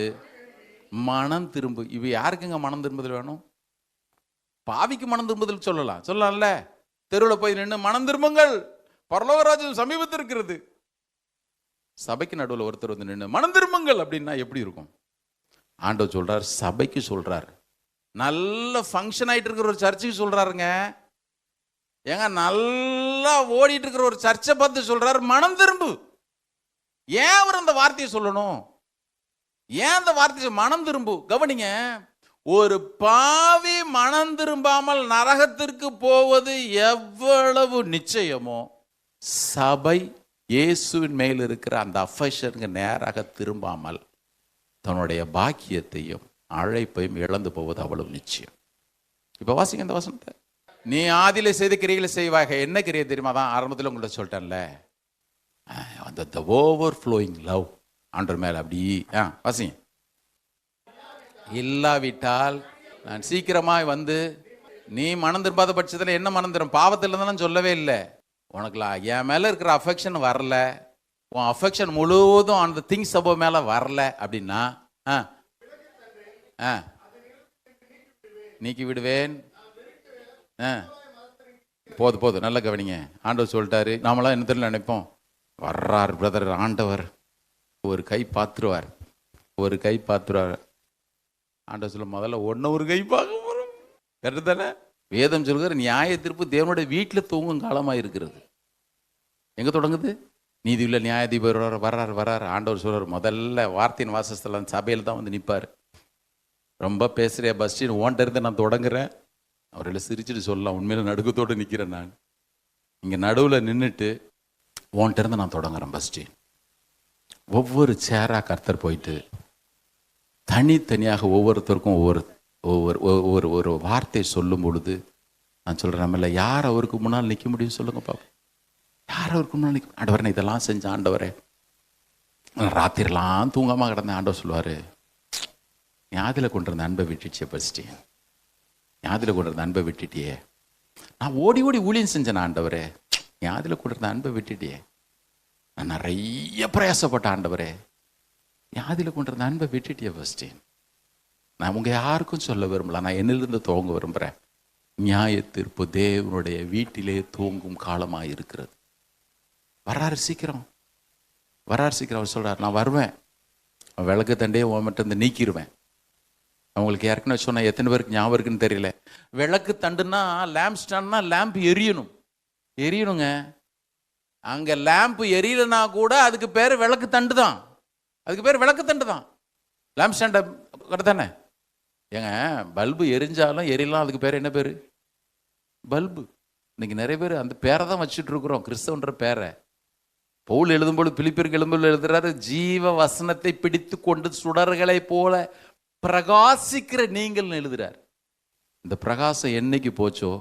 மனம் திரும்பு. இவ யாருக்குங்க மனம் திரும்புதல் வேணும்? பாவிக்கு மனம் திரும்புதல் சொல்லலாம்ல. தெருவில் போய் நின்று மனம் திரும்புங்கள், பரலோகராஜ்யம் சமீபத்தில் இருக்கிறது. சபைக்கு நடுவில் ஒருத்தர் வந்து நின்று மனம் திரும்புங்கள் அப்படின்னா எப்படி இருக்கும்? ஆண்டவர் சொல்றார், சபைக்கு சொல்றார். நல்ல ஃபங்க்ஷன் ஆகிட்டு இருக்கிற ஒரு சர்ச்சுக்கு சொல்றாருங்க. ஏங்க நல்லா ஓடிட்டு இருக்கிற ஒரு சர்ச்சை பார்த்து சொல்றாரு மனம் திரும்பு. ஏன் அவர் அந்த வார்த்தையை சொல்லணும்? ஏன் அந்த வார்த்தையை மனம் திரும்பு? கவனிங்க, ஒரு பாவி மனம் திரும்பாமல் நரகத்திற்கு போவது எவ்வளவு நிச்சயமோ, சபை இயேசுவின் மேல் இருக்கிற அந்த அஃபெக்ஷனுக்கு நேராக திரும்பாமல் தன்னுடைய பாக்கியத்தையும் அழைப்பையும் இழந்து போவது அவ்வளவு நிச்சயம். இப்ப வாசிங்க இந்த வசனத்தை. நீ ஆதியிலே செய்த கிரியைகளை செய்வாக. என்ன கிரியை தெரியுமா? தான் ஆரம்பத்தில் உங்கள்ட்ட சொல்லிட்டேன்ல, அந்த ஓவர்ஃப்ளோயிங் லவ் ஆண்டவர் மேல அப்படி. வாசிங்க. இல்லாவிட்டால் நான் சீக்கிரமாய் வந்து, நீ மனம் திரும்பாத பட்சத்தில் என்ன மனம் திரும்ப? பாவத்தில் இருந்தாலும் சொல்லவே இல்லை. உனக்குலாம் என் மேல இருக்கிற அஃபெக்ஷன் வரல, உன் அஃபெக்ஷன் முழுவதும் அந்த திங்ஸ் சபை மேல வரல அப்படின்னா நீக்கி விடுவேன். போதும் நல்ல கவனிங்க. ஆண்டவர் சொல்லிட்டாரு. நாமெல்லாம் என்ன தெரியல நினைப்போம், வர்றார் பிரதர் ஆண்டவர், ஒரு கை பார்த்துருவார். ஆண்டவர் சொல்ல, முதல்ல ஒரு கை பார்க்க போறோம். கரெக்டு தானே? வேதம் சொல்கிற நியாய தீர்ப்பு தேவனுடைய வீட்டில் தூங்கும் காலமாக இருக்கிறது. எங்கே தொடங்குது? நீதியுள்ள நியாயாதிபதி வர்றார். ஆண்டவர் சொல்றார், முதல்ல வார்த்தையின் வாசஸ்தலம் சபையில் தான் வந்து நிற்பார். ரொம்ப பேசுகிற பஸ்டின் ஓன்ட்ட இருந்து நான் தொடங்குறேன். அவரெல்லாம் சிரிச்சுட்டு சொல்லலாம், உண்மையில நடுக்கத்தோடு நிற்கிறேன் நான். இங்கே நடுவில் நின்றுட்டு ஓன்ட்ட இருந்து நான் தொடங்குறேன் பஸ்டின். ஒவ்வொரு சேராக கர்த்தர் போயிட்டு தனித்தனியாக ஒவ்வொருத்தருக்கும் ஒவ்வொரு வார்த்தை சொல்லும் பொழுது நான் சொல்கிறேன், நம்மள யார் அவருக்கு முன்னால் நிற்க முடியும் சொல்லுங்க பாப்பா? யார் அவருக்கு முன்னால் நிற்க? ஆண்டவரே, நான் இதெல்லாம் செஞ்ச ஆண்டவரே, ராத்திரிலாம் தூங்காமல் கிடந்தேன். ஆண்டவர் சொல்லுவார், ஞாதில் கொண்டு வந்த அன்பை விட்டுச்சே பஸ்ட்டு, ஞாதில் கொண்டு வந்த அன்பை விட்டுட்டியே. நான் ஓடி ஊழியம் செஞ்சேன் ஆண்டவரே, ஞாதில் கொண்டு வந்த அன்பை விட்டுட்டியே. நான் நிறைய பிரயாசப்பட்ட ஆண்டவரே, ஞாதில் கொண்டு வந்த அன்பை விட்டுட்டியே பஸ்ட்டு. நான் உங்க யாருக்கும் சொல்ல விரும்பல, நான் என்னிலிருந்து துவங்க விரும்புகிறேன். நியாய தீர்ப்பு தேவனுடைய வீட்டிலே தூங்கும் காலமாக இருக்கிறது. வராரு சீக்கிரம், வராரு சீக்கிரம். அவர் சொல்றார், நான் வருவேன், விளக்கு தண்டையே உன்கிட்ட இருந்து நீக்கிடுவேன். அவங்களுக்கு ஏற்கனவே சொன்ன, எத்தனை பேருக்கு ஞாபகம் இருக்குன்னு தெரியல. விளக்கு தண்டுன்னா லேம்ப் ஸ்டாண்ட்னா லேம்ப் எரியணுங்க. அங்க லேம்ப் எரியலனா கூட அதுக்கு பேர் விளக்கு தண்டு தான். அதுக்கு பேர் விளக்கு தண்டு தான், லேம்ப் ஸ்டாண்ட் தானே. ஏங்க, பல்பு எரிஞ்சாலும் எரியலாம், அதுக்கு பேர் என்ன பேரு? பல்பு. இன்னைக்கு நிறைய பேர் அந்த பேரை தான் வச்சுட்டு இருக்கிறோம், கிறிஸ்தவன்ற பேரை. பவுல் எழுதும்போது பிலிப்பியருக்கு எழுதும்போது எழுதுறாரு, ஜீவ வசனத்தை பிடித்து கொண்டு சுடர்களை போல பிரகாசிக்கிற நீங்கள் எழுதுறார். இந்த பிரகாசம் என்னைக்கு போச்சோ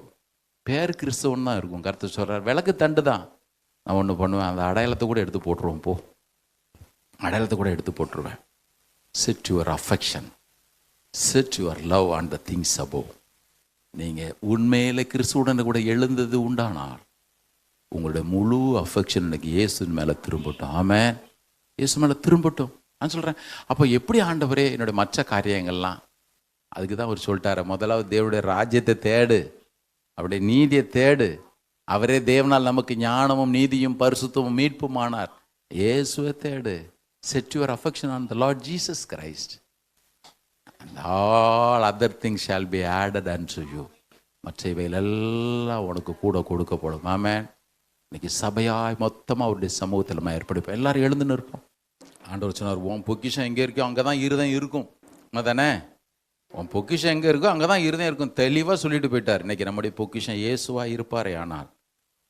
பேர் கிறிஸ்தவன் தான் இருக்கும். கருத்து சொல்றார், விளக்கு தண்டு தான். நான் ஒன்று பண்ணுவேன், அந்த அடையாளத்தை கூட எடுத்து போட்டுருவேன். போ, அடையாளத்தை கூட எடுத்து போட்டுருவேன். Set your affection, set your love on the things above. நீங்கள் உண்மையில கிறிஸ்துவுடன் கூட எழுந்தது உண்டானால் உங்களுடைய முழு அஃபெக்ஷன் இன்னைக்கு இயேசு மேலே திரும்பட்டும். ஆமென், இயேசு மேலே திரும்பட்டும். நான் சொல்கிறேன், அப்போ எப்படி ஆண்டவரே என்னுடைய மற்ற காரியங்கள்லாம்? அதுக்கு தான் அவர் சொல்லிட்டாரு, முதலாவது தேவனுடைய ராஜ்யத்தை தேடு, அவருடைய நீதியை தேடு. அவரே தேவனால் நமக்கு ஞானமும் நீதியும் பரிசுத்தமும் மீட்பும் ஆனார். இயேசுவை தேடு. Set your affection on the Lord Jesus Christ and all other things shall be added unto you. மற்ற இவைகளெல்லாம் உனக்கு கூட கொடுக்கப்படும். ஆமென். இன்னைக்கு சபையாய் மொத்தமாக அவருடைய சமூகத்தில் நம்ம ஏற்படுப்போம். எல்லாரும் எழுந்துன்னு இருப்போம். ஆண்டவர் சொன்னார், உன் பொக்கிஷம் எங்கே இருக்கோ அங்கே தான் இருதயம் இருக்கும். தானே, உன் பொக்கிஷம் எங்கே இருக்கோ அங்கே தான் இருதயம் இருக்கும். தெளிவாக சொல்லிட்டு போயிட்டார். இன்னைக்கு நம்முடைய பொக்கிஷம் இயேசுவாக இருப்பாரே, ஆனால்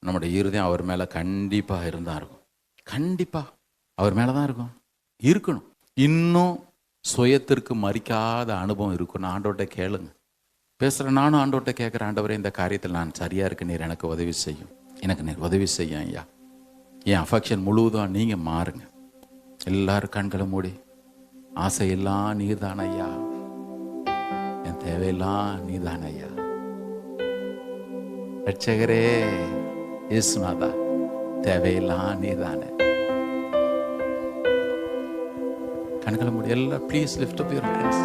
நம்முடைய இருதயம் அவர் மேலே கண்டிப்பாக இருந்தால் இருக்கும். கண்டிப்பாக அவர் மேலே தான் இருக்கும், இருக்கணும். இன்னும் சுயத்திற்கு மறிக்காத அனுபவம் இருக்கணும். ஆண்டவர்கிட்ட கேளுங்க. பேசுகிறேன், நானும் ஆண்டவர்கிட்ட கேட்குறேன், ஆண்டவரே இந்த காரியத்தில் நான் சரியாக இருக்கு, நீர் எனக்கு உதவி செய்யும், எனக்கு நீர் உதவி செய்யும் ஐயா. என் அஃபெக்ஷன் முழுவதும் நீங்கள் மாறுங்க. எல்லாரும் கண்களை மூடி, ஆசையெல்லாம் நீர் தான் ஐயா, என் தேவையெல்லாம் நீர் தான் ஐயா. ரட்சகரே இயேசுநாதா, தேவையெல்லாம் நீர் தானே. கண்களை மூடி எல்லாம் please lift up your hands.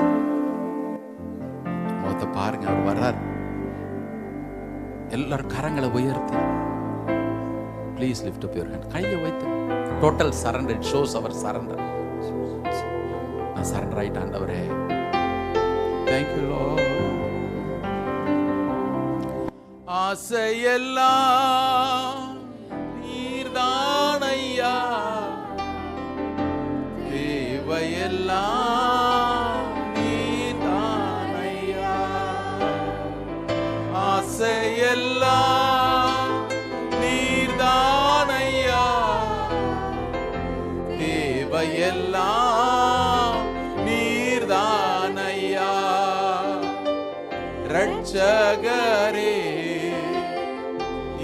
முகத்தை பாருங்க, அவர் வர்றார். எல்லாரும் கரங்களை உயர்த்தி please lift up your hand. கையை வைத்து total surrender. It shows our surrender. நான் சரண்டர் ஆயிட்டேன் ஆண்டவரே. Thank you Lord. ஆசையெல்லாம் நீர்தான் ஐயா, தேவையெல்லாம் நீர்தான் ஐயா. ஆசையெல்லாம் நீர்தான் ஐயா, தேவையெல்லாம் நீர்தான் ஐயா. ரட்சகரே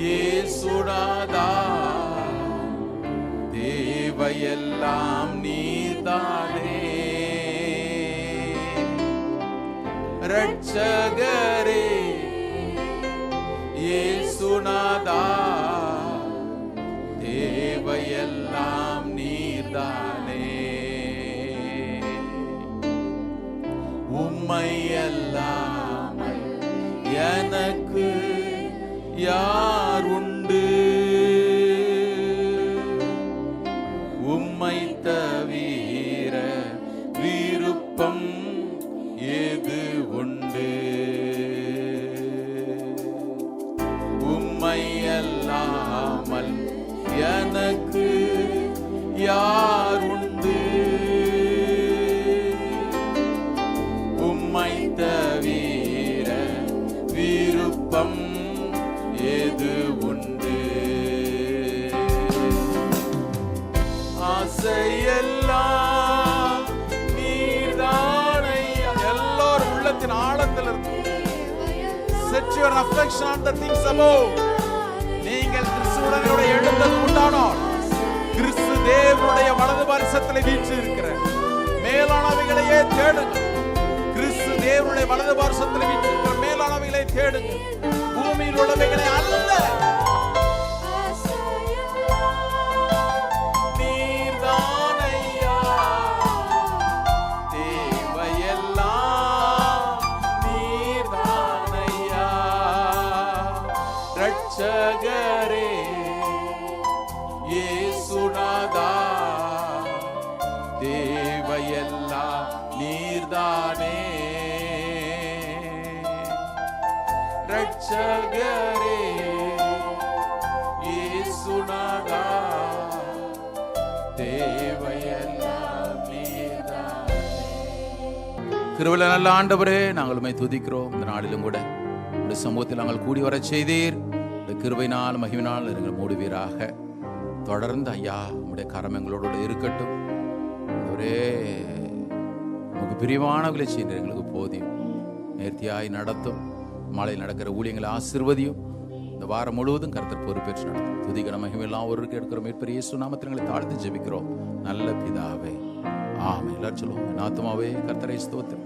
இயேசுநாதா, தேவையெல்லாம் நீர்தானே. ரட்சகரே இயேசுநாதா, தேவையெல்லாம் நீர்தானே. உம்மை அல்லாமல் எனக்கு யார் உண்டு? உம்மை தவிர விருப்பம் ஏது உண்டு? உம்மை அல்லாமல் எனக்கு யார் உண்டு? உம்மை தவிர விருப்பம் ஏது உண்டு? ஆசையெல்லாம் நீர்தான் ஐயா. எல்லாரும் உள்ளத்தின் ஆழத்தில் இருக்கு. Set your affection on the things above. நீங்கள் கிறிஸ்துவுடன் எழுந்தது உண்டானால் கிறிஸ்து தேவனுடைய வலது பாரிசத்தில் வீற்று இருக்கிற மேலானவைகளையே தேடுங்க. கிறிஸ்து தேவனுடைய வலது பாரிசத்தில் வீற்று இருக்கிற மேலானவைகளை தேடுங்க, பூமியில் உள்ளவைகளை அல்ல. நீர்தான் ஐயா, தேவையெல்லாம் நீதானே ரட்சகரே இயேசுநாதா தேவையெல்லாம் நீதானே. கிருபையுள்ள நல்ல ஆண்டவரே, நாங்கள் உம்மை துதிக்கிறோம். இந்த நாளிலும் கூட இந்த சமூகத்தில் நாங்கள் கூடி வர செய்தீர். இந்த கிருபையினால் மகிமையினால் எங்களை மூடுவீராக. தொடர்ந்து ஐயா உங்களுடைய கரம் எங்களோட இருக்கட்டும். ஒரே உங்களுக்கு பிரியமானவர்களை செய்ய எங்களுக்கு போதியும் நேர்த்தியாய் நடத்தும். மாலையில் நடக்கிற ஊழியங்களை ஆசீர்வதியும். இந்த வாரம் முழுவதும் கர்த்தர் பொறுப்பேற்று நடத்தும். துதிகன மகிமையெல்லாம் ஒருக்கு எடுக்கிறோம். மீட்பர் இயேசு நாமத்தில் எங்களை தாழ்த்தி ஜெபிக்கிறோம் நல்ல பிதாவே, ஆமென். எல்லாரும் சொல்லுவோம், என் ஆத்துமாவே கர்த்தரை ஸ்தோத்திரி,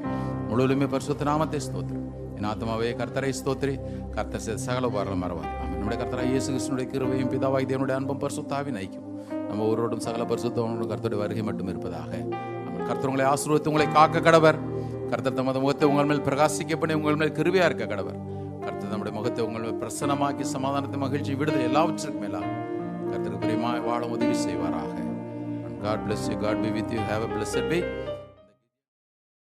முழுவதுமே பரிசுத்த நாமத்தை ஸ்தோத்திரி. என் ஆத்துமாவே கர்த்தரை ஸ்தோத்திரி, கர்த்தர் செய்த சகல உபகாரங்களும் மறவாதே. ஆமென். நம்முடைய கர்த்தராகிய இயேசு கிறிஸ்துவினுடைய கிருபையும் பிதாவாகிய தேவனுடைய அன்பும் பரிசுத்தாவின் ஐக்கியம் நம்ம ஒருவரோடும் சகல பரிசுத்தவனோடும் கர்த்தருடைய வருகை மட்டும் இருப்பதாக. கர்த்தர் உங்களை ஆசீர்வதித்து உங்களை காக்க கடவர். கர்த்தர் தமது முகத்தை உங்கள் மேல் பிரகாசிக்க பண்ணி உங்கள் மேல் கிருபையா இருக்க கடவர். கர்த்தர் நம்முடைய முகத்தை உங்கள் மேல் பிரசன்னமாக்கி சமாதானத்தை, மகிழ்ச்சி, விடுதலை எல்லாவற்றிற்கும் மேலாக கர்த்தருக்கு பிரியமாய் வாழ உதவி செய்வாராக. God bless you. God be with you. Have a blessed week.